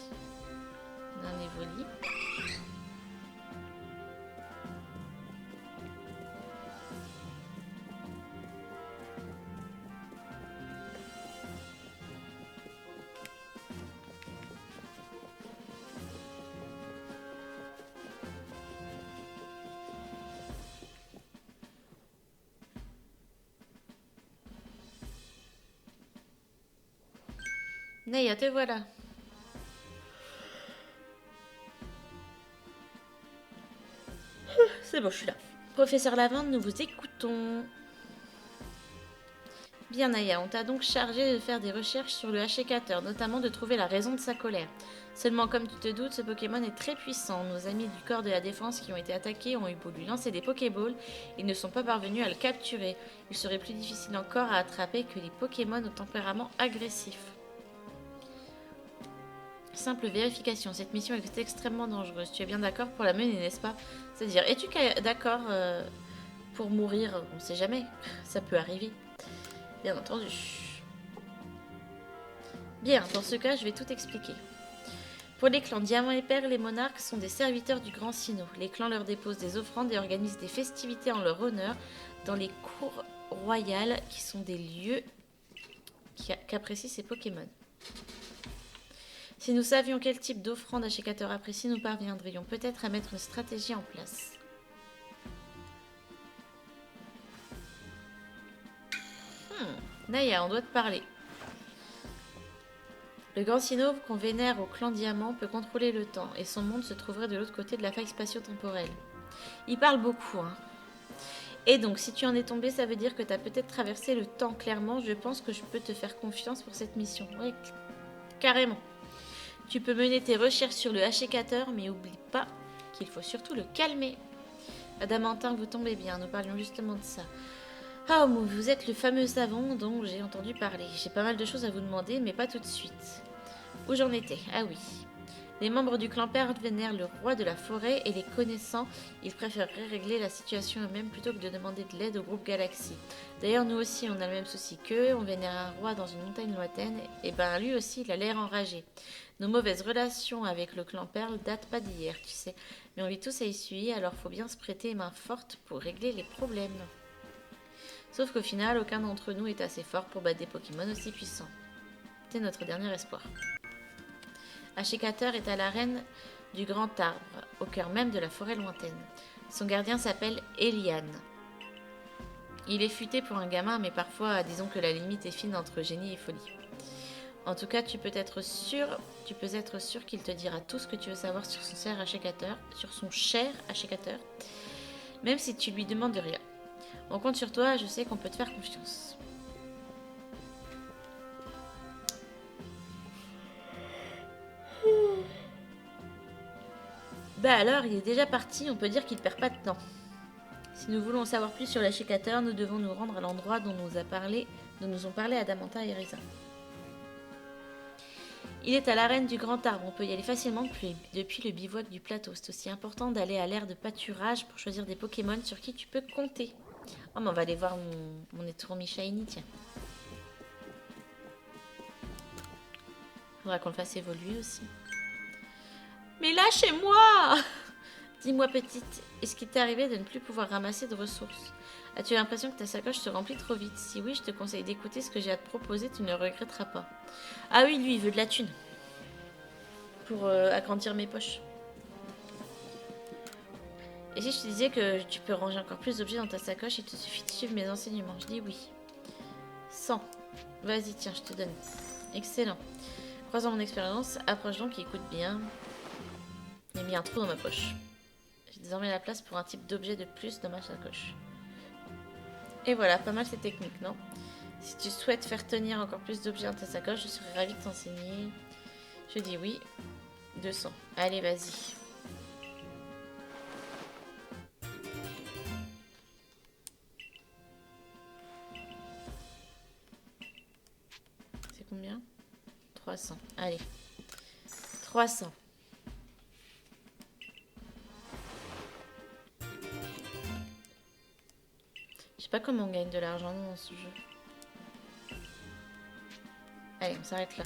[SPEAKER 1] On a un Evoli. Naya, te voilà. C'est bon, je suis là. Professeur Lavande, nous vous écoutons. Bien, Naya, on t'a donc chargé de faire des recherches sur le H4, notamment de trouver la raison de sa colère. Seulement, comme tu te doutes, ce Pokémon est très puissant. Nos amis du corps de la défense qui ont été attaqués ont eu beau lui lancer des Pokéballs et ne sont pas parvenus à le capturer. Il serait plus difficile encore à attraper que les Pokémon au tempérament agressif. Simple vérification, cette mission est extrêmement dangereuse. Tu es bien d'accord pour la mener, n'est-ce pas? C'est-à-dire, es-tu d'accord pour mourir? On ne sait jamais, ça peut arriver. Bien entendu. Bien, dans ce cas, je vais tout expliquer. Pour les clans Diamant et Perle, les monarques sont des serviteurs du Grand Sinnoh. Les clans leur déposent des offrandes et organisent des festivités en leur honneur dans les cours royales qui sont des lieux qu'apprécient ces Pokémon. Si nous savions quel type d'offrande Ashikator apprécie, nous parviendrions peut-être à mettre une stratégie en place. Naya, on doit te parler. Le Grand Sinnoh qu'on vénère au clan Diamant peut contrôler le temps, et son monde se trouverait de l'autre côté de la faille spatio-temporelle. Il parle beaucoup, hein. Et donc, si tu en es tombé, ça veut dire que tu as peut-être traversé le temps. Clairement, je pense que je peux te faire confiance pour cette mission. Oui, carrément. Tu peux mener tes recherches sur le Ashikator, mais oublie pas qu'il faut surtout le calmer. Adamantin, vous tombez bien, nous parlions justement de ça. Ah, vous êtes le fameux savant dont j'ai entendu parler. J'ai pas mal de choses à vous demander, mais pas tout de suite. Où j'en étais? Ah oui. Les membres du clan Perle vénèrent le roi de la forêt et les connaissant, ils préféreraient régler la situation eux-mêmes plutôt que de demander de l'aide au groupe Galaxy. D'ailleurs, nous aussi, on a le même souci qu'eux, on vénère un roi dans une montagne lointaine, et ben lui aussi, il a l'air enragé. Nos mauvaises relations avec le clan Perle datent pas d'hier, tu sais, mais on vit tous à essuyer, alors faut bien se prêter main forte pour régler les problèmes. Sauf qu'au final, aucun d'entre nous est assez fort pour battre des Pokémon aussi puissants. C'est notre dernier espoir. Ashikator est à l'arène du Grand Arbre, au cœur même de la forêt lointaine. Son gardien s'appelle Eliane. Il est futé pour un gamin, mais parfois, disons que la limite est fine entre génie et folie. En tout cas, tu peux être sûr qu'il te dira tout ce que tu veux savoir sur son cher Ashikator, même si tu lui demandes rien. On compte sur toi, je sais qu'on peut te faire confiance. Bah alors, il est déjà parti, on peut dire qu'il perd pas de temps. Si nous voulons en savoir plus sur l'Ashikator, nous devons nous rendre à l'endroit dont nous ont parlé Adamantin et Risa. Il est à l'arène du Grand Arbre. On peut y aller facilement depuis le bivouac du plateau. C'est aussi important d'aller à l'aire de pâturage pour choisir des Pokémon sur qui tu peux compter. Oh, mais on va aller voir mon Étourmi Shiny, tiens. Faudra qu'on le fasse évoluer aussi. Mais lâchez-moi! Dis-moi petite, est-ce qu'il t'est arrivé de ne plus pouvoir ramasser de ressources? As-tu l'impression que ta sacoche se remplit trop vite? Si oui, je te conseille d'écouter ce que j'ai à te proposer, tu ne regretteras pas. Ah oui, lui, il veut de la thune. Pour agrandir mes poches. Et si je te disais que tu peux ranger encore plus d'objets dans ta sacoche, il te suffit de suivre mes enseignements. Je dis oui. 100. Vas-y, tiens, je te donne. Excellent. Croisant mon expérience, approche donc et écoute bien. J'ai mis un trou dans ma poche. J'ai désormais la place pour un type d'objet de plus dans ma sacoche. Et voilà, pas mal ces techniques, non? Si tu souhaites faire tenir encore plus d'objets dans ta sacoche, je serais ravie de t'enseigner. Je dis oui. 200. Allez, vas-y. C'est combien? 300. Allez. 300. Je sais pas comment on gagne de l'argent dans ce jeu. Allez, on s'arrête là.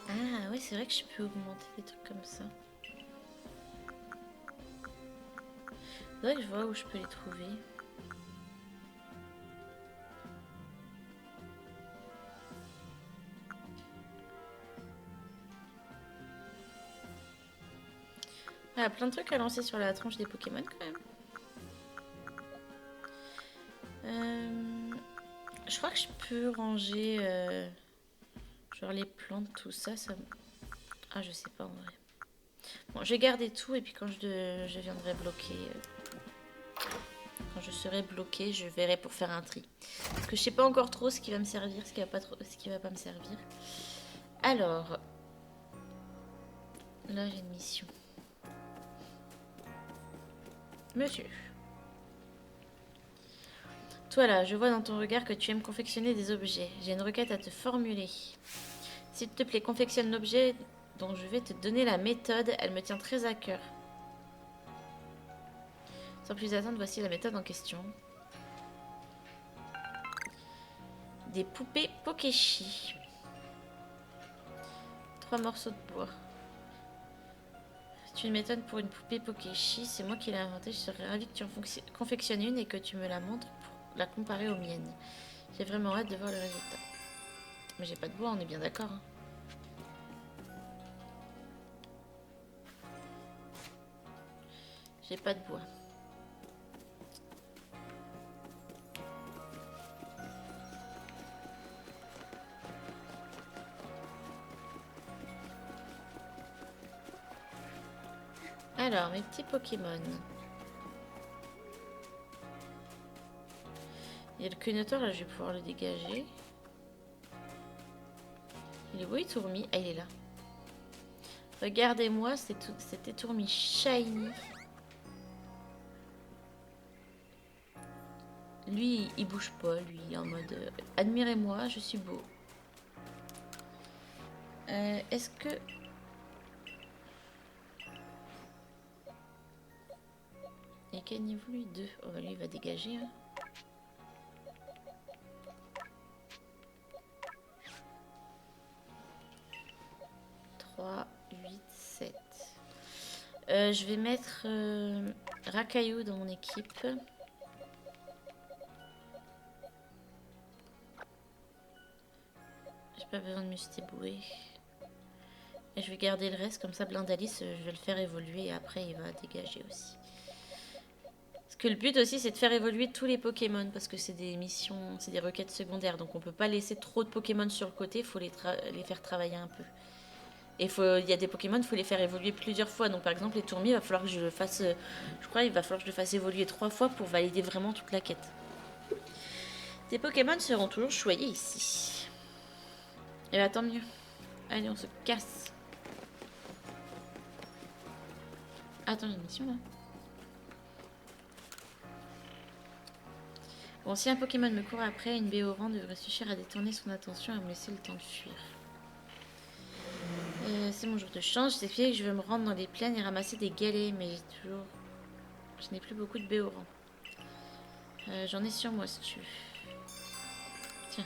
[SPEAKER 1] Ah oui, c'est vrai que je peux augmenter des trucs comme ça. Faudrait que je vois où je peux les trouver. Ah, plein de trucs à lancer sur la tronche des Pokémon quand même. Je crois que je peux ranger genre les plantes, tout ça, ça... Ah, je sais pas en vrai. Bon, je vais garder tout et puis quand je viendrai bloquer... Quand je serai bloqué, je verrai pour faire un tri. Parce que je sais pas encore trop ce qui va me servir, ce qui va pas me servir. Alors... Là, j'ai une mission. Monsieur. Toi là, je vois dans ton regard que tu aimes confectionner des objets. J'ai une requête à te formuler. S'il te plaît, confectionne l'objet dont je vais te donner la méthode. Elle me tient très à cœur. Sans plus attendre, voici la méthode en question. Des poupées Pokéchi. 3 morceaux de bois. C'est une méthode pour une poupée Pokéchi. C'est moi qui l'ai inventée. Je serais ravie que tu en confectionnes une et que tu me la montres pour la comparer aux miennes. J'ai vraiment hâte de voir le résultat. Mais j'ai pas de bois, on est bien d'accord. Hein. J'ai pas de bois. Alors, mes petits Pokémon. Il y a le clignoteur, là, je vais pouvoir le dégager. Il est où, Étourmi? Ah, il est là. Regardez-moi, cet Étourmi shiny. Lui, il bouge pas, lui, il est en mode admirez-moi, je suis beau. Est-ce que... Et quel niveau lui? 2. Oh, bah, lui, il va dégager. Hein. Je vais mettre Rakayu dans mon équipe. J'ai pas besoin de Mustéboué. Et je vais garder le reste, comme ça Blindalis, je vais le faire évoluer et après il va dégager aussi. Parce que le but aussi c'est de faire évoluer tous les Pokémon, parce que c'est des missions, c'est des requêtes secondaires, donc on peut pas laisser trop de Pokémon sur le côté, il faut les faire travailler un peu. Et il y a des Pokémon, il faut les faire évoluer plusieurs fois. Donc par exemple les Tourmis, il va falloir que je le fasse, je crois il va falloir que je le fasse évoluer 3 fois pour valider vraiment toute la quête. Tes Pokémon seront toujours choyés ici. Et bah tant mieux. Allez, on se casse. Attends, j'ai une mission là. Bon, si un Pokémon me court après, une Béoran devrait suffire à détourner son attention et à me laisser le temps de fuir. C'est mon jour de chance. Je t'expliquais que je veux me rendre dans les plaines et ramasser des galets, mais j'ai toujours... Je n'ai plus beaucoup de Béoran. J'en ai sur moi si tu veux. Tiens.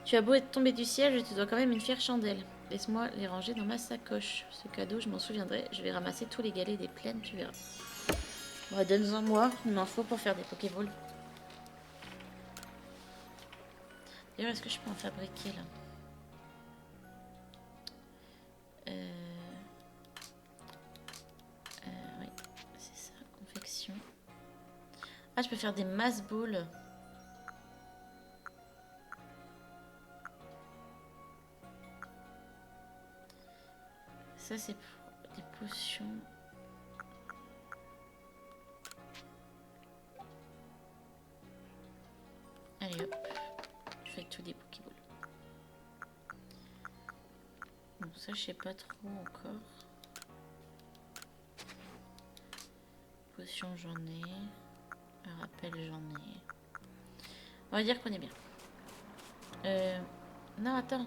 [SPEAKER 1] Tu as beau être tombé du ciel, je te dois quand même une fière chandelle. Laisse-moi les ranger dans ma sacoche. Ce cadeau, je m'en souviendrai. Je vais ramasser tous les galets des plaines, tu verras. Bon, donne-en moi. Il m'en faut pour faire des Pokéballs. D'ailleurs, est-ce que je peux en fabriquer là? Oui, c'est ça. Confection. Ah, je peux faire des mass balls. Ça, c'est pour des potions. Allez hop. Je fais tous des Pokéballs. Bon, ça, je sais pas trop encore. Potion, j'en ai. Un rappel, j'en ai. On va dire qu'on est bien. Non, attends.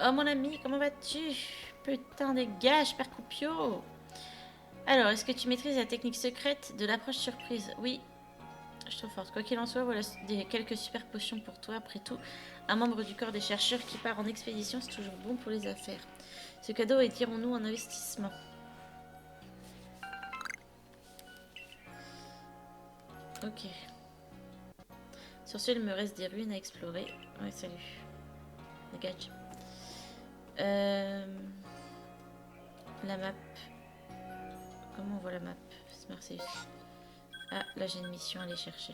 [SPEAKER 1] Oh mon ami, comment vas-tu? Putain de gage, Père Coupio. Alors, est-ce que tu maîtrises la technique secrète de l'approche surprise? Oui, je te force. Quoi qu'il en soit, voilà quelques super potions pour toi. Après tout, un membre du corps des chercheurs qui part en expédition, c'est toujours bon pour les affaires. Ce cadeau est, dirons-nous, un investissement. Ok. Sur ce, il me reste des ruines à explorer. Ouais, salut. Dégage. La map. Comment on voit la map? C'est Marseille. Ah, là j'ai une mission à aller chercher.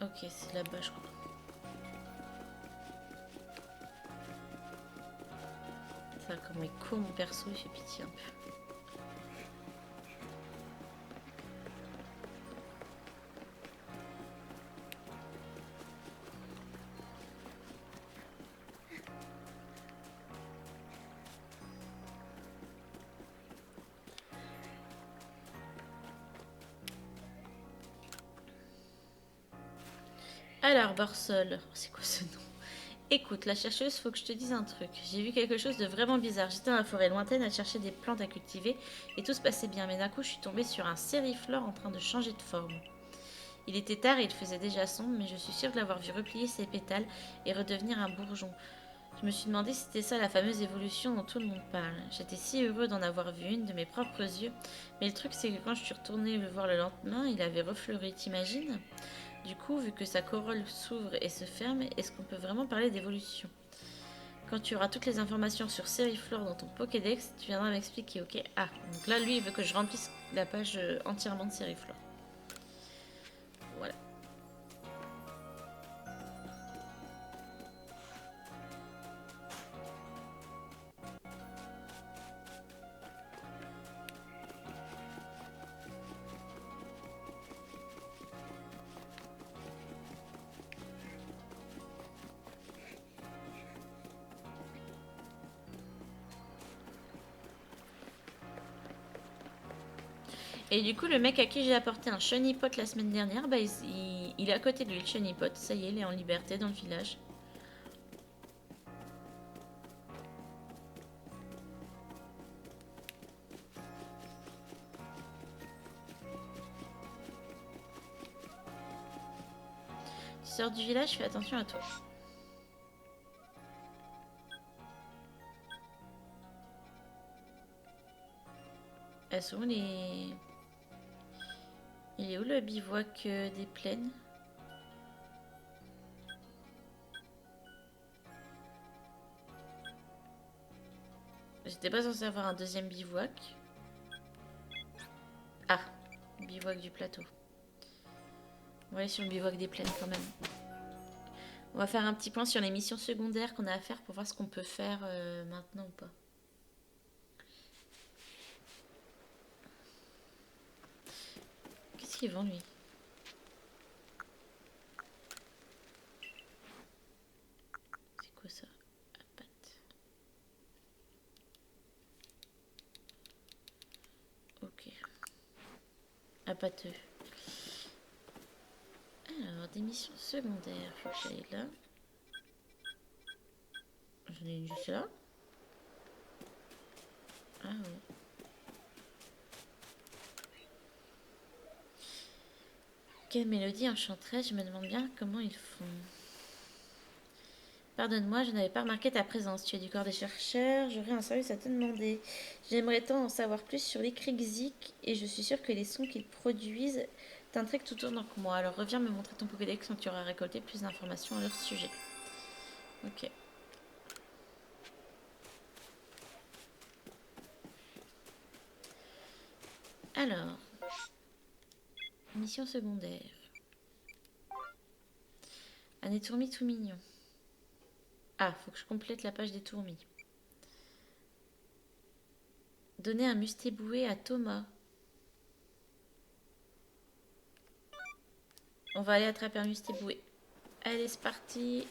[SPEAKER 1] Ok, c'est là-bas, je crois. Ça, comment il court mon perso, il fait pitié un peu. Alors, Borsol, c'est quoi ce nom? Écoute, la chercheuse, faut que je te dise un truc. J'ai vu quelque chose de vraiment bizarre. J'étais dans la forêt lointaine à chercher des plantes à cultiver et tout se passait bien. Mais d'un coup, je suis tombée sur un sériflore en train de changer de forme. Il était tard et il faisait déjà sombre, mais je suis sûre de l'avoir vu replier ses pétales et redevenir un bourgeon. Je me suis demandé si c'était ça la fameuse évolution dont tout le monde parle. J'étais si heureux d'en avoir vu une de mes propres yeux. Mais le truc, c'est que quand je suis retournée le voir le lendemain, il avait refleuri, t'imagines? Du coup, vu que sa corolle s'ouvre et se ferme, est-ce qu'on peut vraiment parler d'évolution? Quand tu auras toutes les informations sur Sériflore dans ton Pokédex, tu viendras m'expliquer, ok? Ah, donc là, lui, il veut que je remplisse la page entièrement de Sériflore. Voilà. Et du coup, le mec à qui j'ai apporté un Shiny-Pot la semaine dernière, bah, il est à côté de lui, le Shiny-Pot. Ça y est, il est en liberté dans le village. Tu sors du village, fais attention à toi. Elles sont où les... Il est où le bivouac des plaines? J'étais pas censée avoir un deuxième bivouac. Ah, bivouac du plateau. On va aller sur le bivouac des plaines quand même. On va faire un petit point sur les missions secondaires qu'on a à faire pour voir ce qu'on peut faire maintenant ou pas. Qu'est-ce qu'il vend lui? C'est quoi ça? À pâte. Ok. À pâteux. Alors, des missions secondaires. Faut que j'aille là. J'en ai une juste là. Ah oui. Quelle mélodie enchanteresse, je me demande bien comment ils font. Pardonne-moi, je n'avais pas remarqué ta présence. Tu es du corps des chercheurs, j'aurais un service à te demander. J'aimerais tant en savoir plus sur les Krixik et je suis sûre que les sons qu'ils produisent t'intriguent tout autant que moi. Alors reviens me montrer ton Pokédex quand tu auras récolté plus d'informations à leur sujet. Ok. Alors, mission secondaire. Un étourmi tout mignon. Ah, faut que je complète la page des tourmis. Donner un mustéboué à Thomas. On va aller attraper un mustéboué. Allez, c'est parti.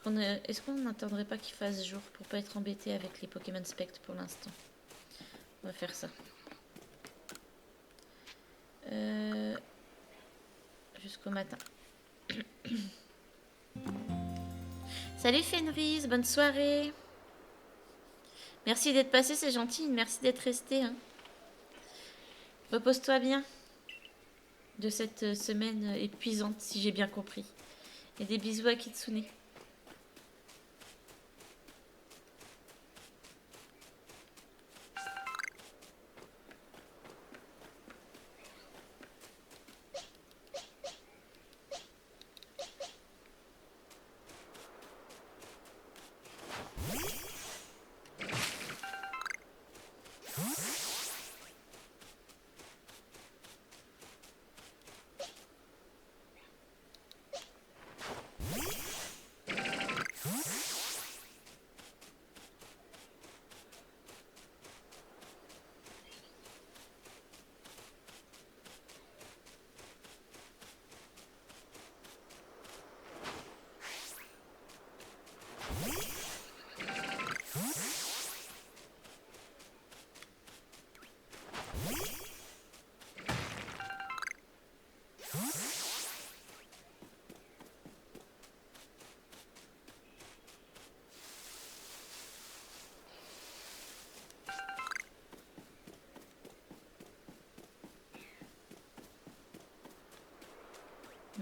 [SPEAKER 1] Est-ce qu'on n'attendrait pas qu'il fasse jour pour pas être embêté avec les Pokémon Spect pour l'instant? On va faire ça. Jusqu'au matin. Salut Fenris, bonne soirée. Merci d'être passé, c'est gentil. Merci d'être resté. Hein. Repose-toi bien de cette semaine épuisante, si j'ai bien compris. Et des bisous à Kitsune.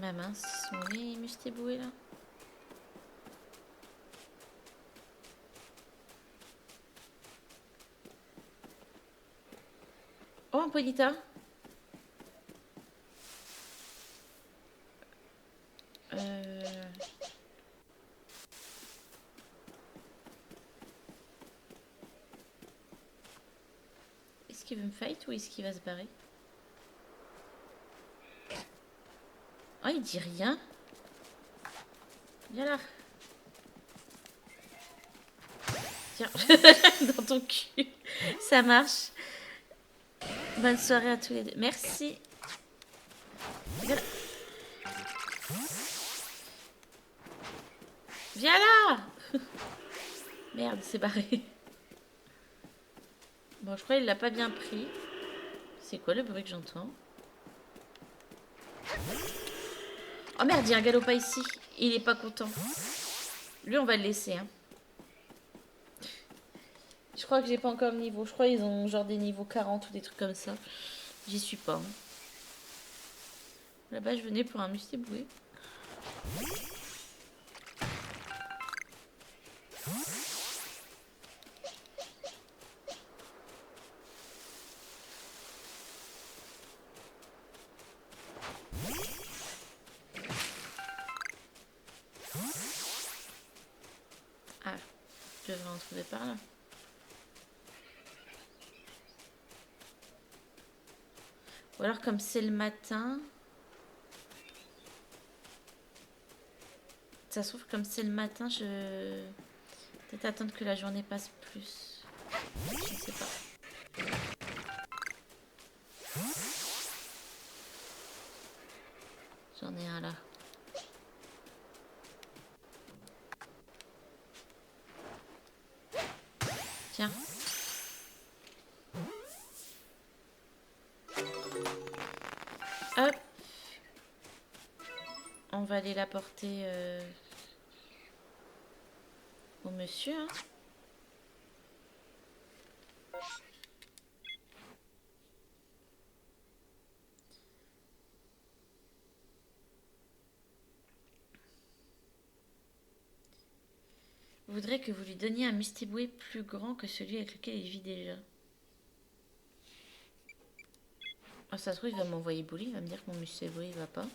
[SPEAKER 1] Ma mince, sont les mustéboués là? Oh, un Polita. Est-ce qu'il veut me fight ou est-ce qu'il va se barrer? Oh, il dit rien. Viens là. Tiens, dans ton cul. Ça marche. Bonne soirée à tous les deux. Merci. Viens là. Viens là. Merde, c'est barré. Bon, je crois qu'il l'a pas bien pris. C'est quoi le bruit que j'entends? Oh merde, il y a un galopin ici. Il est pas content. Lui, on va le laisser. Hein. Je crois que j'ai pas encore le niveau. Je crois qu'ils ont genre des niveaux 40 ou des trucs comme ça. J'y suis pas. Hein. Là-bas, je venais pour un mustéboué. Ah, je devrais en trouver par là. Ou alors comme c'est le matin... Ça se trouve comme c'est le matin, je... Peut-être attendre que la journée passe plus. Je sais pas. J'en ai un là. Tiens. Hop. On va aller l'apporter au monsieur. Hein. Je voudrais que vous lui donniez un mustiboué plus grand que celui avec lequel il vit déjà. Ah, ça se trouve, il va m'envoyer bully, il va me dire que mon mustiboué il va pas.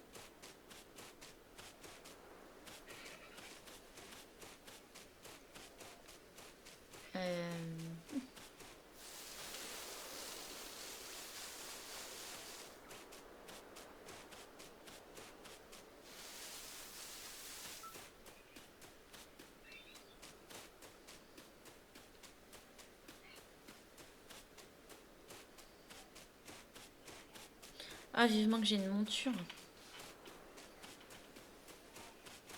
[SPEAKER 1] Ah, vivement que j'ai une monture.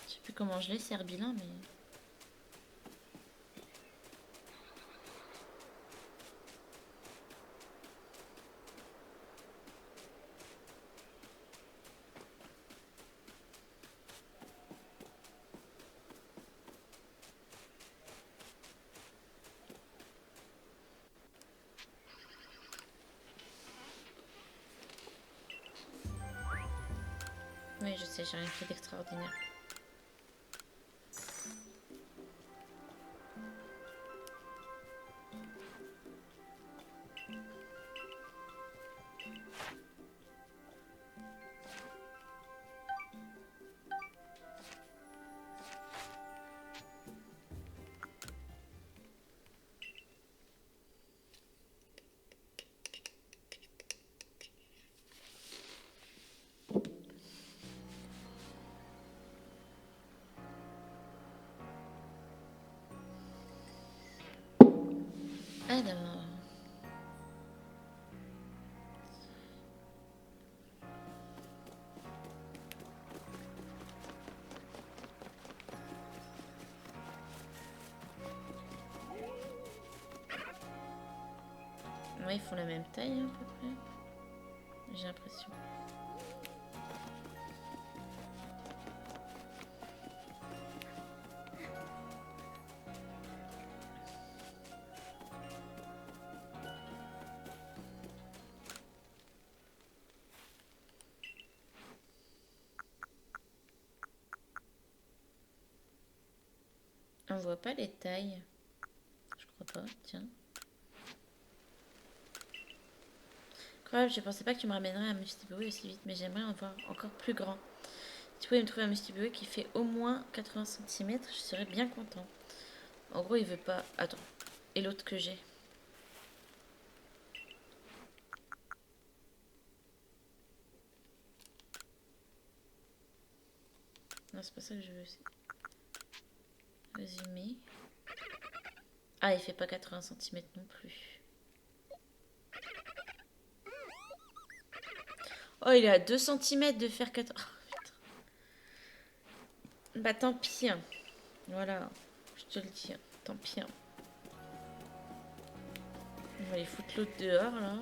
[SPEAKER 1] Je sais plus comment je l'ai, c'est Herbilin, mais... Oui, je sais, j'ai rien fait d'extraordinaire. Alors... Ouais, ils font la même taille, hein, à peu près. J'ai l'impression. On voit pas les tailles. Je crois pas, tiens. Incroyable, je pensais pas que tu me ramènerais un mustiboué aussi vite, mais j'aimerais en voir encore plus grand. Si tu pouvais me trouver un mustiboué qui fait au moins 80 cm, je serais bien content. En gros, il veut pas... Attends. Et l'autre que j'ai? Non, c'est pas ça que je veux. Résumé. Ah, il fait pas 80 cm non plus. Oh, il est à 2 cm de faire 80... Oh, putain. Bah tant pis. Hein. Voilà. Je te le dis. Hein. Tant pis. Hein. On va aller foutre l'autre dehors, là.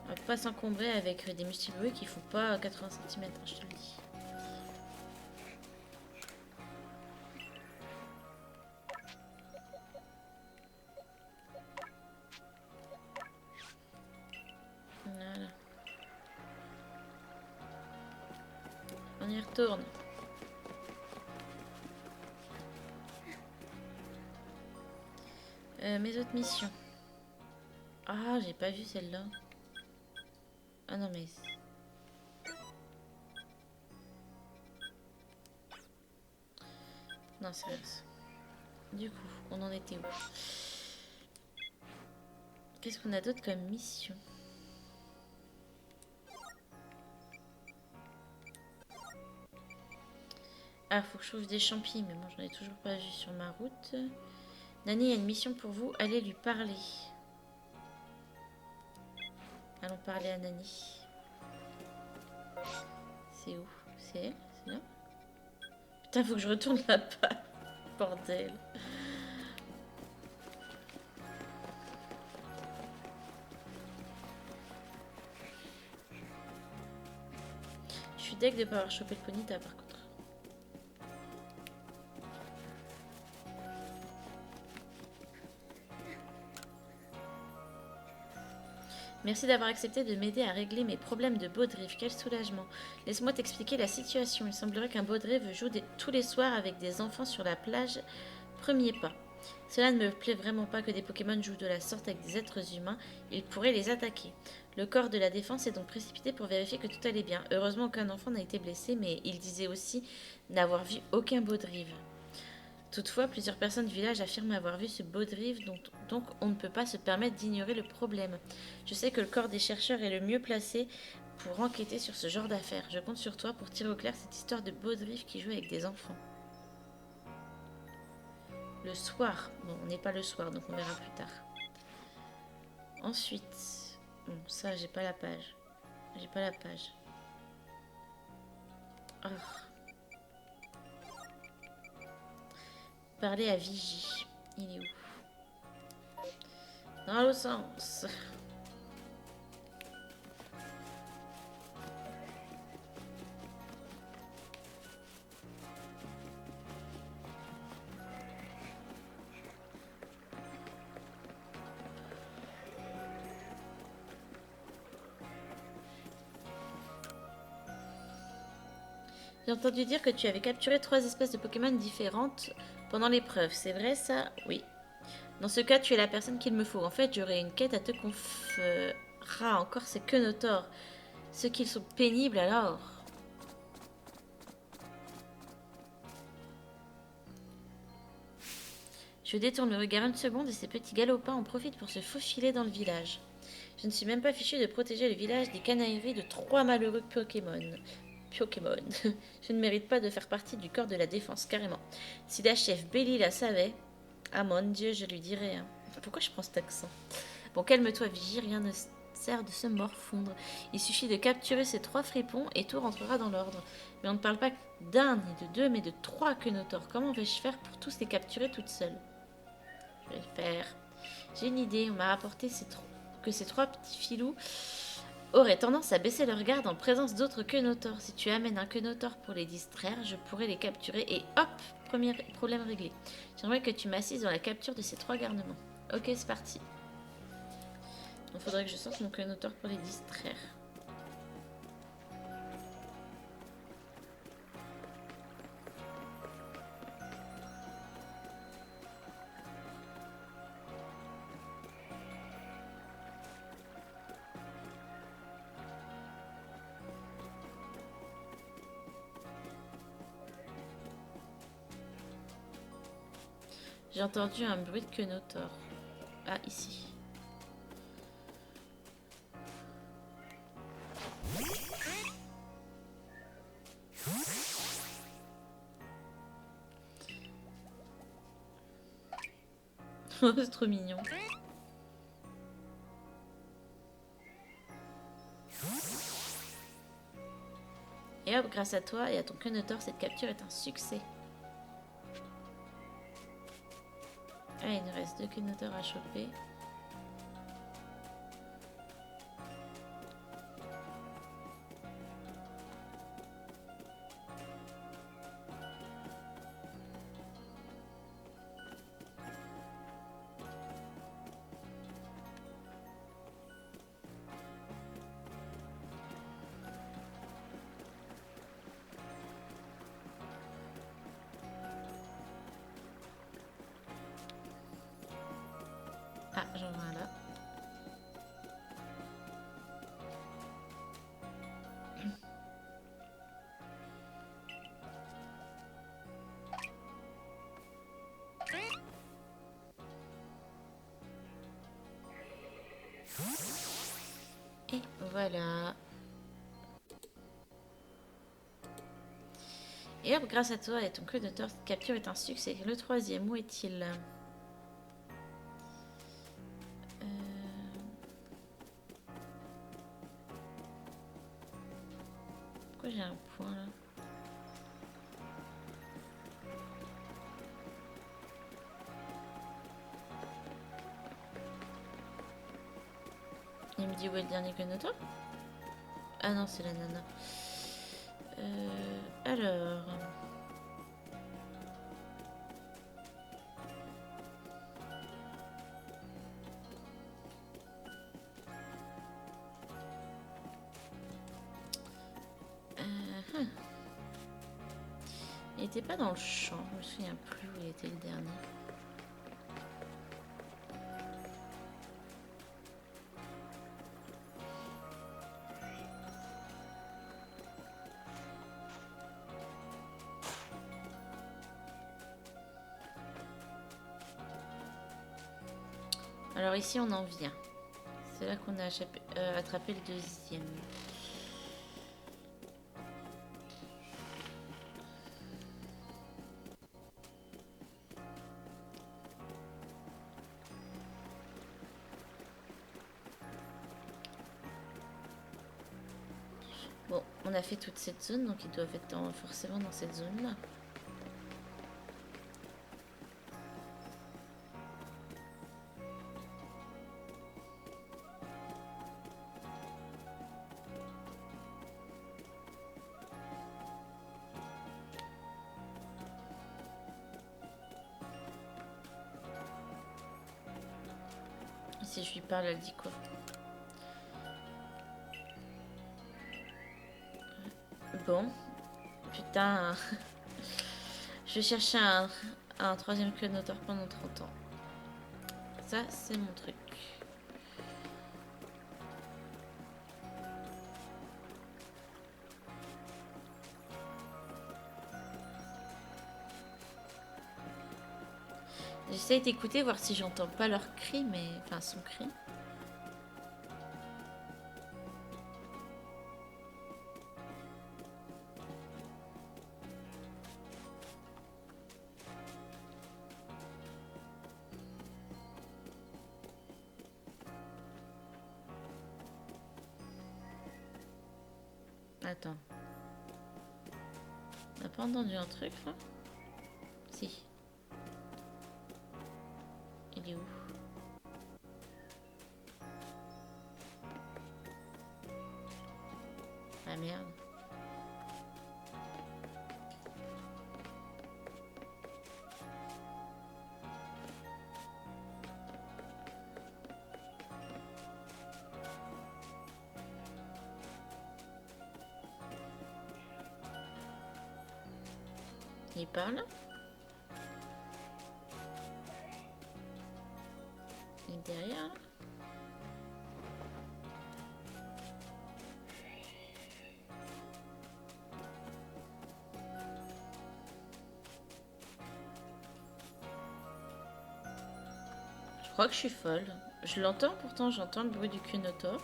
[SPEAKER 1] On va pas s'encombrer avec des mustiboués qui font pas 80 cm, je te le dis. Voilà. On y retourne. Mes autres missions. Ah, j'ai pas vu celle-là. Ah non, mais... Non, c'est rien. Du coup, on en était où? Qu'est-ce qu'on a d'autre comme mission? Ah, faut que je trouve des champis, mais bon, j'en ai toujours pas vu sur ma route. Nani a une mission pour vous, allez lui parler. Allons parler à Nani. C'est où? C'est elle? C'est là? Putain, faut que je retourne là-bas. Bordel. Je suis deg de pas avoir chopé le Ponyta par contre. Merci d'avoir accepté de m'aider à régler mes problèmes de Baudrive. Quel soulagement. Laisse-moi t'expliquer la situation. Il semblerait qu'un Baudrive joue tous les soirs avec des enfants sur la plage. Premier pas. Cela ne me plaît vraiment pas que des Pokémon jouent de la sorte avec des êtres humains. Ils pourraient les attaquer. Le corps de la défense est donc précipité pour vérifier que tout allait bien. Heureusement aucun enfant n'a été blessé, mais il disait aussi n'avoir vu aucun Baudrive. Toutefois, plusieurs personnes du village affirment avoir vu ce Baudrive, donc on ne peut pas se permettre d'ignorer le problème. Je sais que le corps des chercheurs est le mieux placé pour enquêter sur ce genre d'affaires. Je compte sur toi pour tirer au clair cette histoire de Baudrive qui joue avec des enfants. Le soir. Bon, on n'est pas le soir, donc on verra plus tard. Ensuite. Bon, ça, j'ai pas la page. J'ai pas la page. Oh. Parler à Vigie. Il est où? Dans l'autre sens. J'ai entendu dire que tu avais capturé 3 espèces de Pokémon différentes pendant l'épreuve. C'est vrai ça? Oui. Dans ce cas, tu es la personne qu'il me faut. En fait, j'aurais une quête à te confier. Encore ces Quenotors. Ceux qu'ils sont pénibles alors. Je détourne le regard une seconde et ces petits galopins en profitent pour se faufiler dans le village. Je ne suis même pas fichu de protéger le village des canailleries de 3 malheureux Pokémon. Je ne mérite pas de faire partie du corps de la défense, carrément. Si la chef Belly la savait... Ah mon Dieu, je lui dirais. Hein. Pourquoi je prends cet accent? Bon, calme-toi, Vigie, rien ne sert de se morfondre. Il suffit de capturer ces 3 fripons et tout rentrera dans l'ordre. Mais on ne parle pas d'un ni de 2, mais de 3 Quenotors. Comment vais-je faire pour tous les capturer toute seule? Je vais le faire. J'ai une idée, on m'a rapporté que ces 3 petits filous auraient tendance à baisser leur garde en présence d'autres Quenotors. Si tu amènes un Quenotor pour les distraire, je pourrais les capturer et hop, premier problème réglé. J'aimerais que tu m'assises dans la capture de ces 3 garnements. Ok, c'est parti. Il faudrait que je sorte mon Quenotor pour les distraire. J'ai entendu un bruit de Quenotor. Ah, ici. Oh, c'est trop mignon. Et hop, grâce à toi et à ton Quenotor, cette capture est un succès. Ah, il nous reste 2 Quenotors à choper. Ah, j'en vois un là. Et voilà. Et hop, grâce à toi et ton code d'auteur, cette capture est un succès. Le troisième, où est-il? Pourquoi j'ai un point là? Il me dit où est le dernier code d'auteur? Ah non, c'est la nana. Alors... Il était pas dans le champ, je me souviens plus où il était le dernier. Alors ici on en vient. C'est là qu'on a attrapé le deuxième. Bon, on a fait toute cette zone, donc ils doivent être forcément dans cette zone-là. Si je lui parle, elle dit quoi? Bon. Putain. Je vais chercher un troisième clonoteur pendant 30 ans. Ça, c'est mon truc. J'essaye d'écouter, voir si j'entends pas leur cri, mais... Enfin, son cri. Attends. On n'a pas entendu un truc, là? Si. Il est où? Ah merde. Il parle? Il est derrière, là? Je crois que je suis folle. Je l'entends, pourtant j'entends le bruit du Kunotor.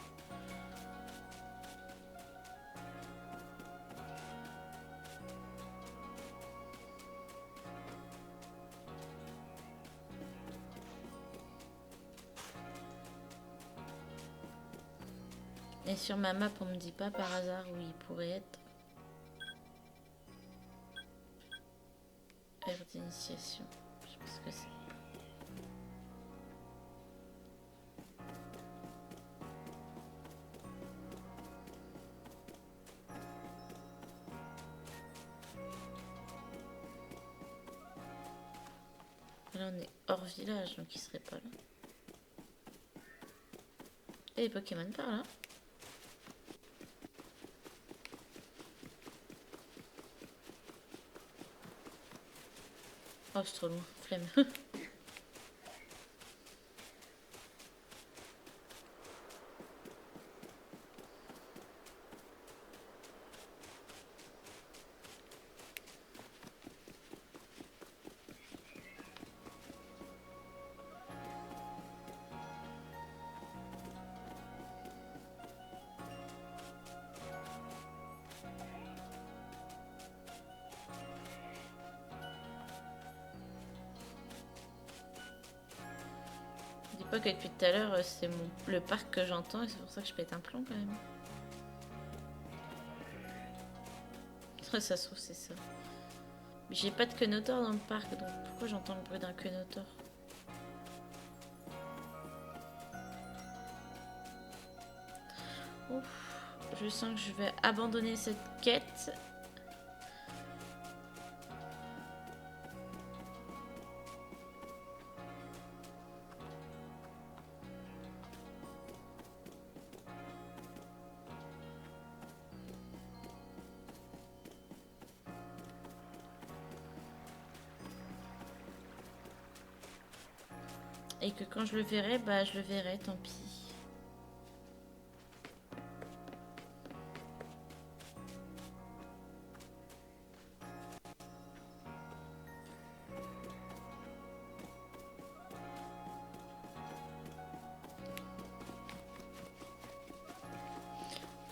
[SPEAKER 1] Et sur ma map, on me dit pas par hasard où il pourrait être. Aire d'initiation. Je pense que c'est. Là, on est hors village, donc il serait pas là. Et les Pokémon par là. Oh, c'est trop loin, flemme. dis pas que depuis tout à l'heure, c'est le parc que j'entends et c'est pour ça que je pète un plomb quand même. Ça se trouve, c'est ça. Mais j'ai pas de quenotor dans le parc, donc pourquoi j'entends le bruit d'un quenotor? Ouf, je sens que je vais abandonner cette quête. Et que quand je le verrai, bah je le verrai, tant pis.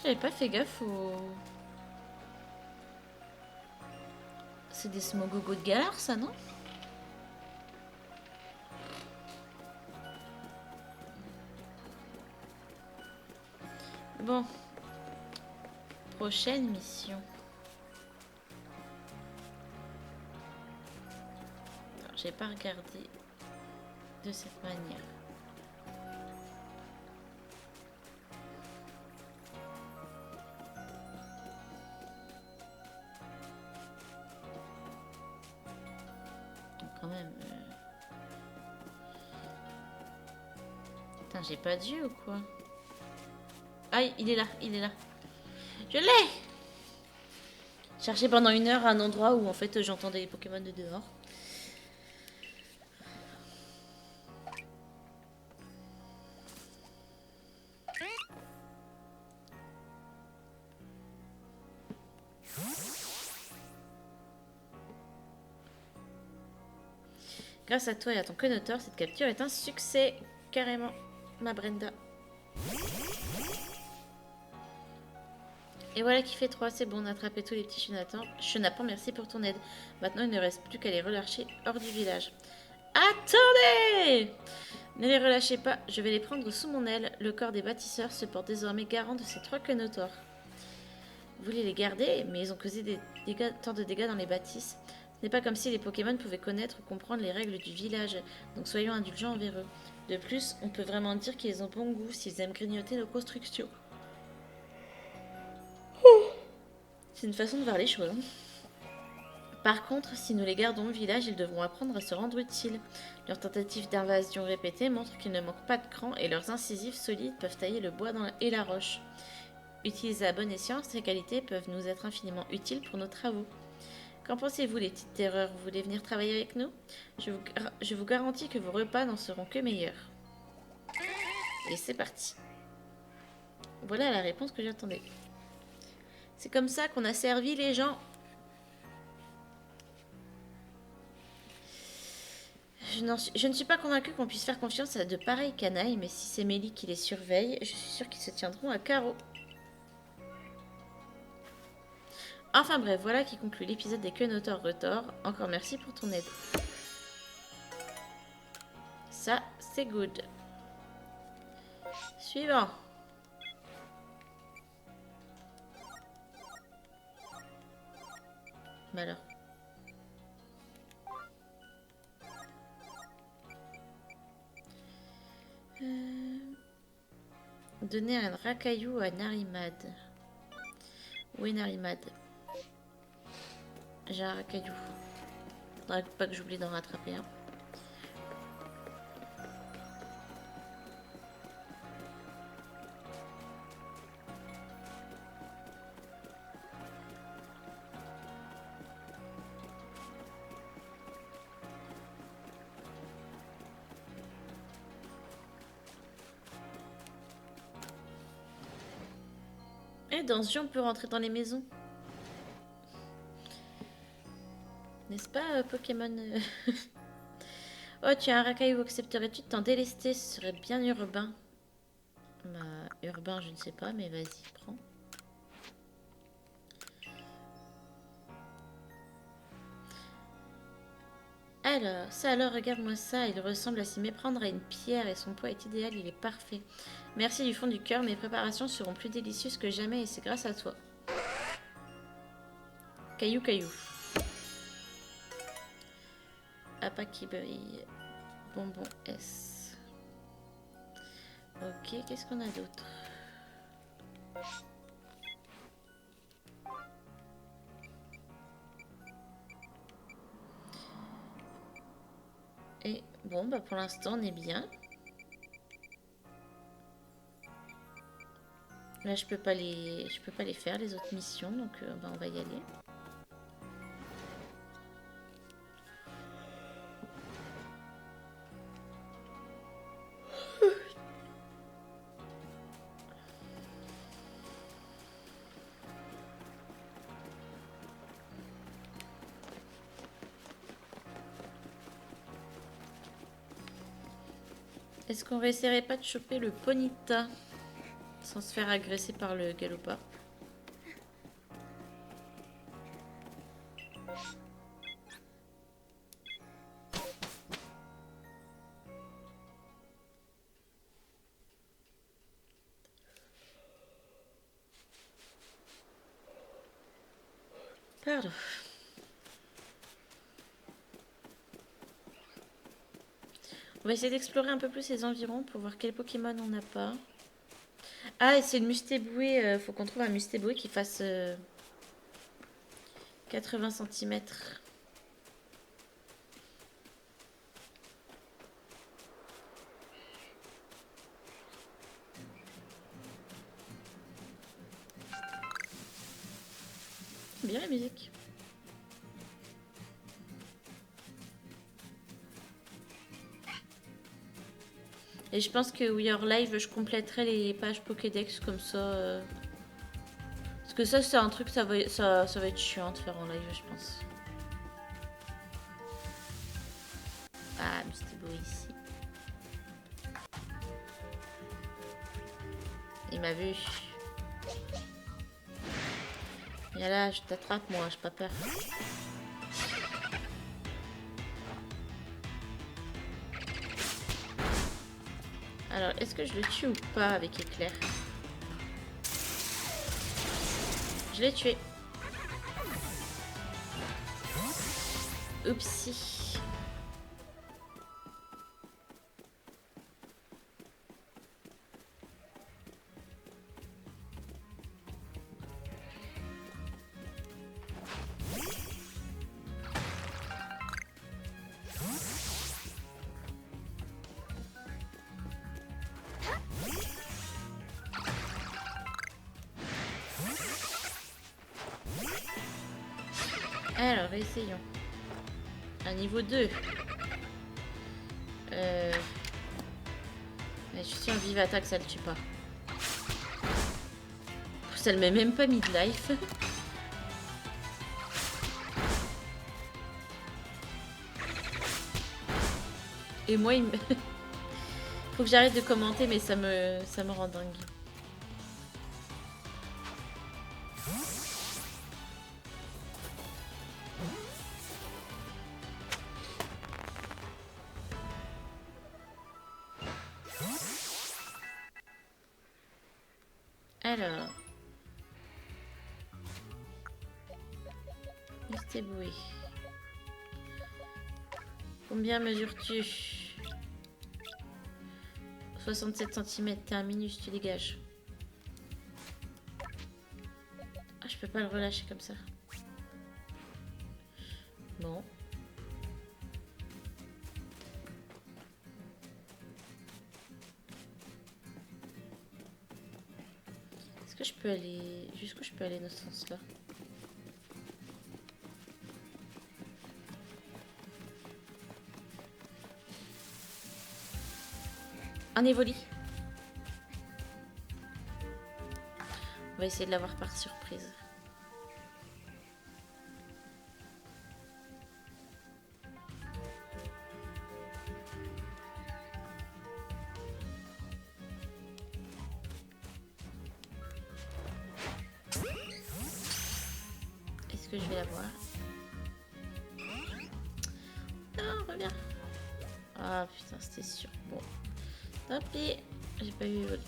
[SPEAKER 1] J'avais pas fait gaffe aux... C'est des smogogo de galère, ça, non? Bon. Prochaine mission. J'ai pas regardé de cette manière. Quand même. Putain, j'ai pas d'yeux ou quoi? Aïe, il est là, il est là. Je l'ai! Cherché pendant 1 heure à un endroit où en fait j'entendais les Pokémon de dehors. Grâce à toi et à ton quenotor, cette capture est un succès. Carrément, ma Brenda. Et voilà qui fait 3, c'est bon, on a attrapé tous les petits chenapans, merci pour ton aide. Maintenant, il ne reste plus qu'à les relâcher hors du village. Attendez! Ne les relâchez pas, je vais les prendre sous mon aile. Le corps des bâtisseurs se porte désormais garant de ces 3 quenotors. Vous voulez les garder, mais ils ont causé tant de dégâts dans les bâtisses. Ce n'est pas comme si les Pokémon pouvaient connaître ou comprendre les règles du village, donc soyons indulgents envers eux. De plus, on peut vraiment dire qu'ils ont bon goût s'ils aiment grignoter nos constructions. C'est une façon de voir les choses. Par contre, si nous les gardons au village, ils devront apprendre à se rendre utiles. Leurs tentatives d'invasion répétées montrent qu'ils ne manquent pas de cran et leurs incisives solides peuvent tailler le bois et la roche. Utilisés à bon escient, ces qualités peuvent nous être infiniment utiles pour nos travaux. Qu'en pensez-vous, les petites terreurs? Vous voulez venir travailler avec nous? Je vous garantis que vos repas n'en seront que meilleurs. Et c'est parti. Voilà la réponse que j'attendais. C'est comme ça qu'on a servi les gens. Je ne suis pas convaincue qu'on puisse faire confiance à de pareilles canailles, mais si c'est Mélie qui les surveille, je suis sûre qu'ils se tiendront à carreau. Enfin bref, voilà qui conclut l'épisode des Quenotors Retors. Encore merci pour ton aide. Ça, c'est good. Suivant. Mais alors. Donner un racaillou à Narimad. Où est Narimad? J'ai un racaillou. Faudrait pas que j'oublie d'en rattraper un. Et dans ce jeu, on peut rentrer dans les maisons. N'est-ce pas, Pokémon? Oh, tu as un racaillou, accepterais-tu de t'en délester? Ce serait bien urbain. Bah, urbain, je ne sais pas, mais vas-y, prends. Alors, regarde-moi ça. Il ressemble à s'y méprendre à une pierre et son poids est idéal, il est parfait. Merci du fond du cœur, mes préparations seront plus délicieuses que jamais et c'est grâce à toi. Caillou, caillou. Appât qui brille. Bonbon S. Ok, qu'est-ce qu'on a d'autre? Et bon, bah pour l'instant, on est bien. Là, je peux pas les faire, les autres missions, donc bah, on va y aller. Est-ce qu'on essaierait pas de choper le Ponyta sans se faire agresser par le galopard? Pardon. On va essayer d'explorer un peu plus les environs pour voir quel Pokémon on n'a pas. Ah, et c'est le Mustéboué. Faut qu'on trouve un Mustéboué qui fasse 80 cm. Bien la musique. Et je pense que We Are Live, je compléterai les pages Pokédex comme ça. Parce que ça, c'est un truc, ça va être chiant de faire en live, je pense. Ah, mais c'était beau ici. Il m'a vu. Viens là, je t'attrape, moi, j'ai pas peur. Alors, est-ce que je le tue ou pas avec éclair? Je l'ai tué. Oupsie. Alors, essayons. À niveau 2. Je suis en vive attaque, ça le tue pas. Ça le met même pas midlife. Et moi, il me... Faut que j'arrête de commenter, mais ça me rend dingue. Alors. Mustéboué. Combien mesures-tu? 67 cm, t'es un minus, tu dégages. Ah, je peux pas le relâcher comme ça. Bon. Est-ce que je peux aller... Jusqu'où je peux aller dans ce sens-là? Un Évoli. On va essayer de l'avoir par surprise. Est-ce que je vais l'avoir? putain, reviens. Ah putain, c'était sûr. Bon, tant pis, j'ai pas eu votre...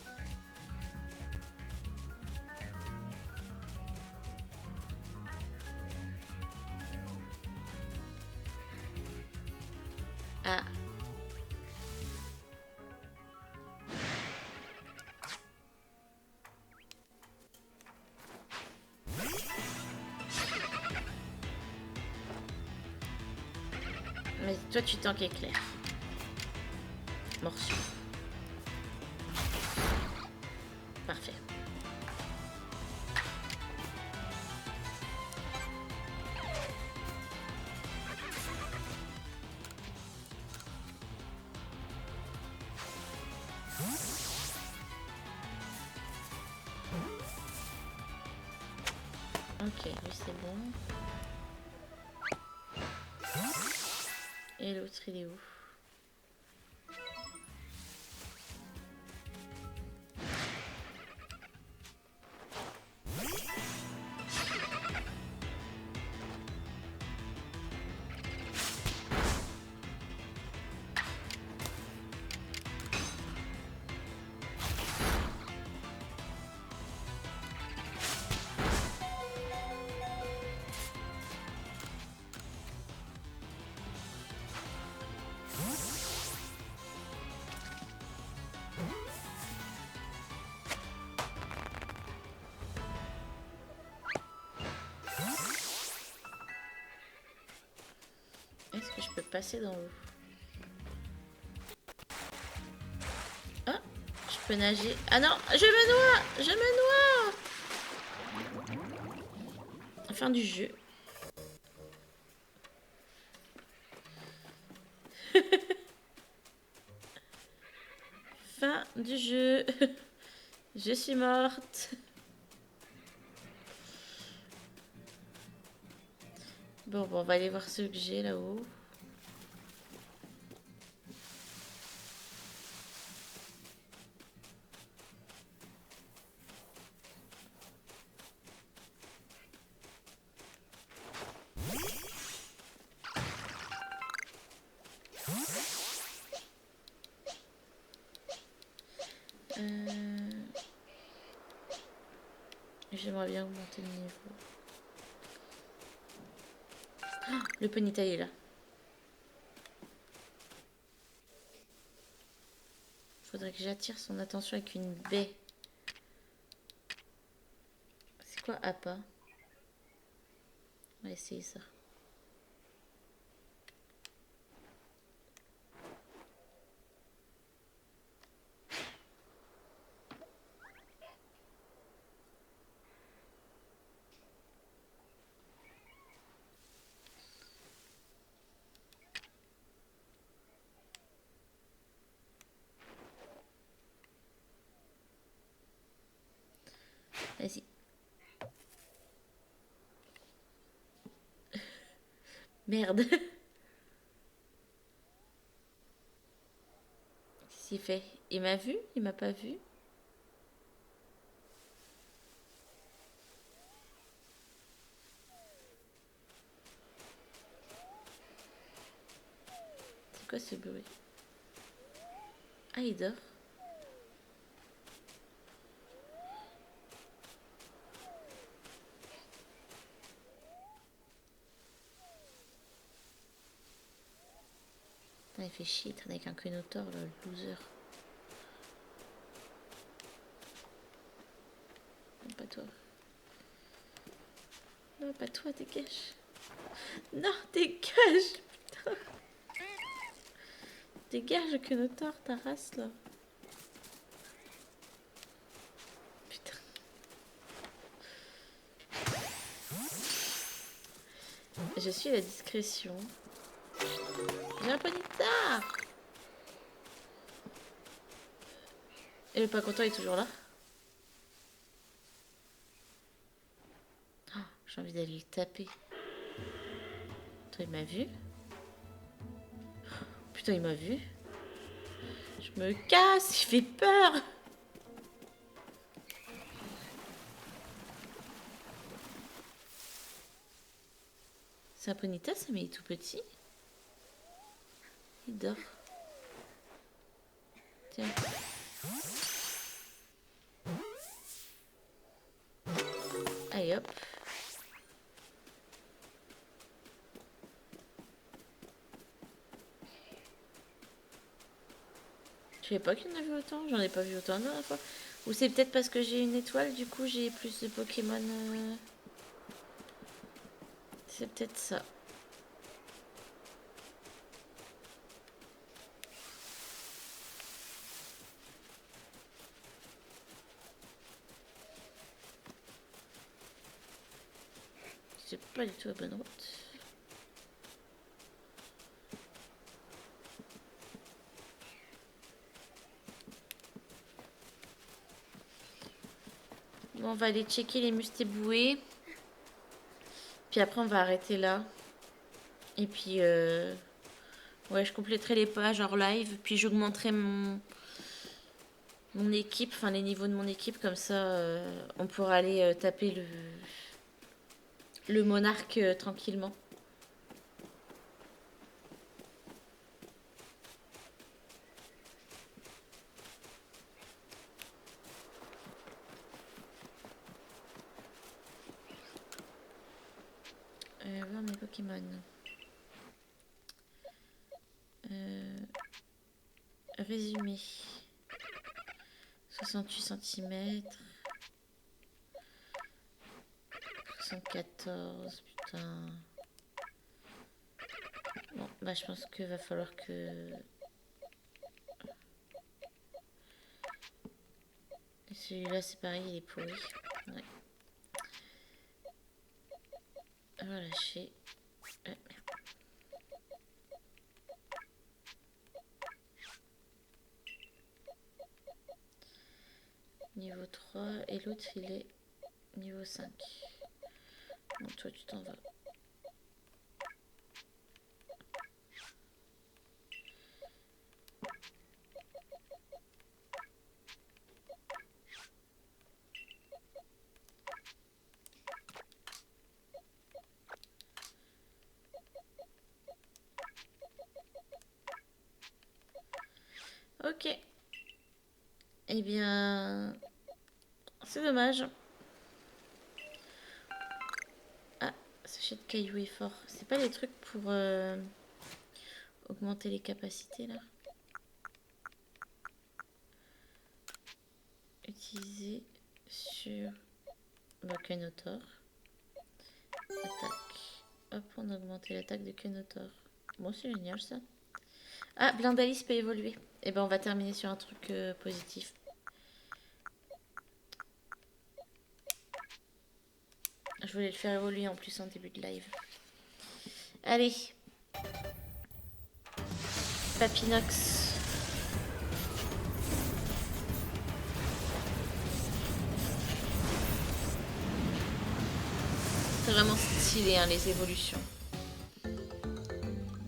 [SPEAKER 1] Ah. Mais toi, tu tanks éclair. Morsure. Parfait. Ok, lui c'est bon. Et l'autre il est où? Est-ce que je peux passer dans l'eau? Ah, je peux nager. Ah non, je me noie! Je me noie! Fin du jeu. Fin du jeu. Je suis morte. Bon, on va aller voir ce que j'ai là-haut. J'aimerais bien augmenter le niveau. Oh, le ponytail est là. Faudrait que j'attire son attention avec une baie. C'est quoi appât? On va essayer ça. Vas-y. Merde. Qu'est-ce qu'il fait? Il m'a vu? Il m'a pas vu? C'est quoi ce bruit? Ah, il dort. Putain, il fait chier, il traîne avec un Quenotor, là, le loser. Non, pas toi. Non, pas toi, dégage. Non, dégage. Putain. Dégage, Quenotor, ta race, là. Putain. Je suis à la discrétion. J'ai un Ponyta. Et le pas content est toujours là. Oh, j'ai envie d'aller le taper. Toi, il m'a vu. Putain, il m'a vu. Je me casse, il fait peur. C'est un Ponyta, ça, mais il est tout petit. Il dort. Tiens. Allez hop. Je savais pas qu'il y en avait autant. J'en ai pas vu autant la dernière fois. Ou c'est peut-être parce que j'ai une étoile, du coup j'ai plus de Pokémon. C'est peut-être ça. C'est pas du tout la bonne route. Bon, on va aller checker les mustéboués. Puis après, on va arrêter là. Et puis, ouais, je compléterai les pages hors live. Puis j'augmenterai mon équipe, enfin les niveaux de mon équipe. Comme ça, on pourra aller taper le monarque tranquillement. Voir mes Pokémon. Résumé. 68 cm. 74, putain. Bon, bah je pense qu'il va falloir que... Celui-là, c'est pareil, il est pourri. Ouais. Relâcher. Merde. Niveau 3 et l'autre il est niveau 5. Bon, toi tu t'en vas. Ok. Eh bien... C'est dommage. Ah, sachet de caillou est fort. C'est pas les trucs pour augmenter les capacités là. Utiliser sur Kenotor. Attaque. Hop, on a augmenté l'attaque de Kenotor. Bon, c'est génial ça. Ah, Blindalis peut évoluer. Eh ben, on va terminer sur un truc positif. Je voulais le faire évoluer en plus en début de live. Allez. Papinox. C'est vraiment stylé hein, les évolutions.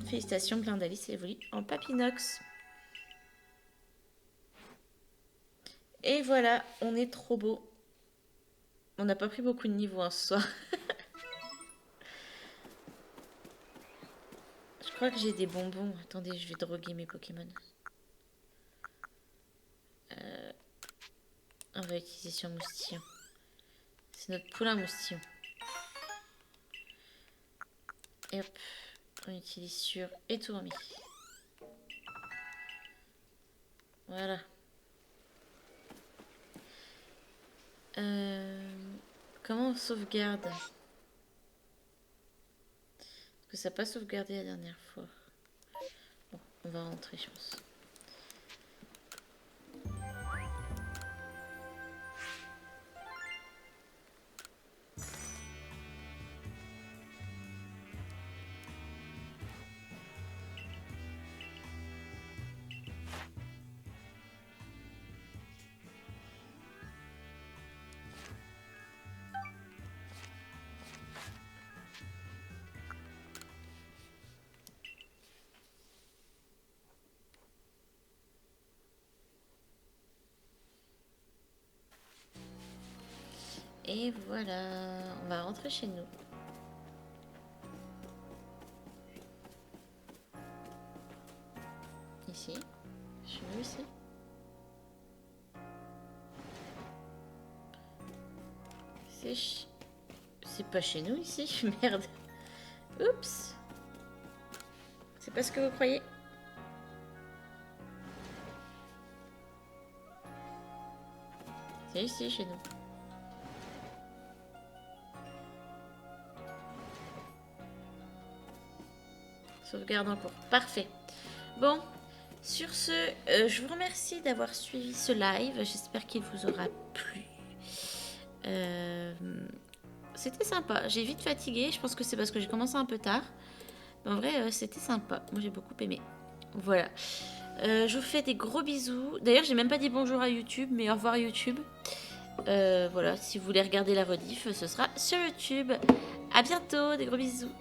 [SPEAKER 1] Félicitations, Glindalis évolue en Papinox. Et voilà, on est trop beau. On n'a pas pris beaucoup de niveaux hein, ce soir. Je crois que j'ai des bonbons. Attendez, je vais droguer mes Pokémon. On va utiliser sur Moustillon. C'est notre poulain Moustillon. Et hop, on utilise sur Étourmi. Voilà. Comment on sauvegarde? Parce que ça n'a pas sauvegardé la dernière fois. Bon, on va rentrer, je pense. Et voilà, on va rentrer chez nous. ici? C'est pas chez nous ici, merde. Oups. C'est pas ce que vous croyez. C'est ici chez nous. Sauvegarde en cours. Parfait. Bon, sur ce, je vous remercie d'avoir suivi ce live. J'espère qu'il vous aura plu. C'était sympa. J'ai vite fatigué. Je pense que c'est parce que j'ai commencé un peu tard. Mais en vrai, c'était sympa. Moi, j'ai beaucoup aimé. Voilà. Je vous fais des gros bisous. D'ailleurs, j'ai même pas dit bonjour à YouTube, mais au revoir YouTube. Voilà, si vous voulez regarder la rediff, ce sera sur YouTube. À bientôt, des gros bisous.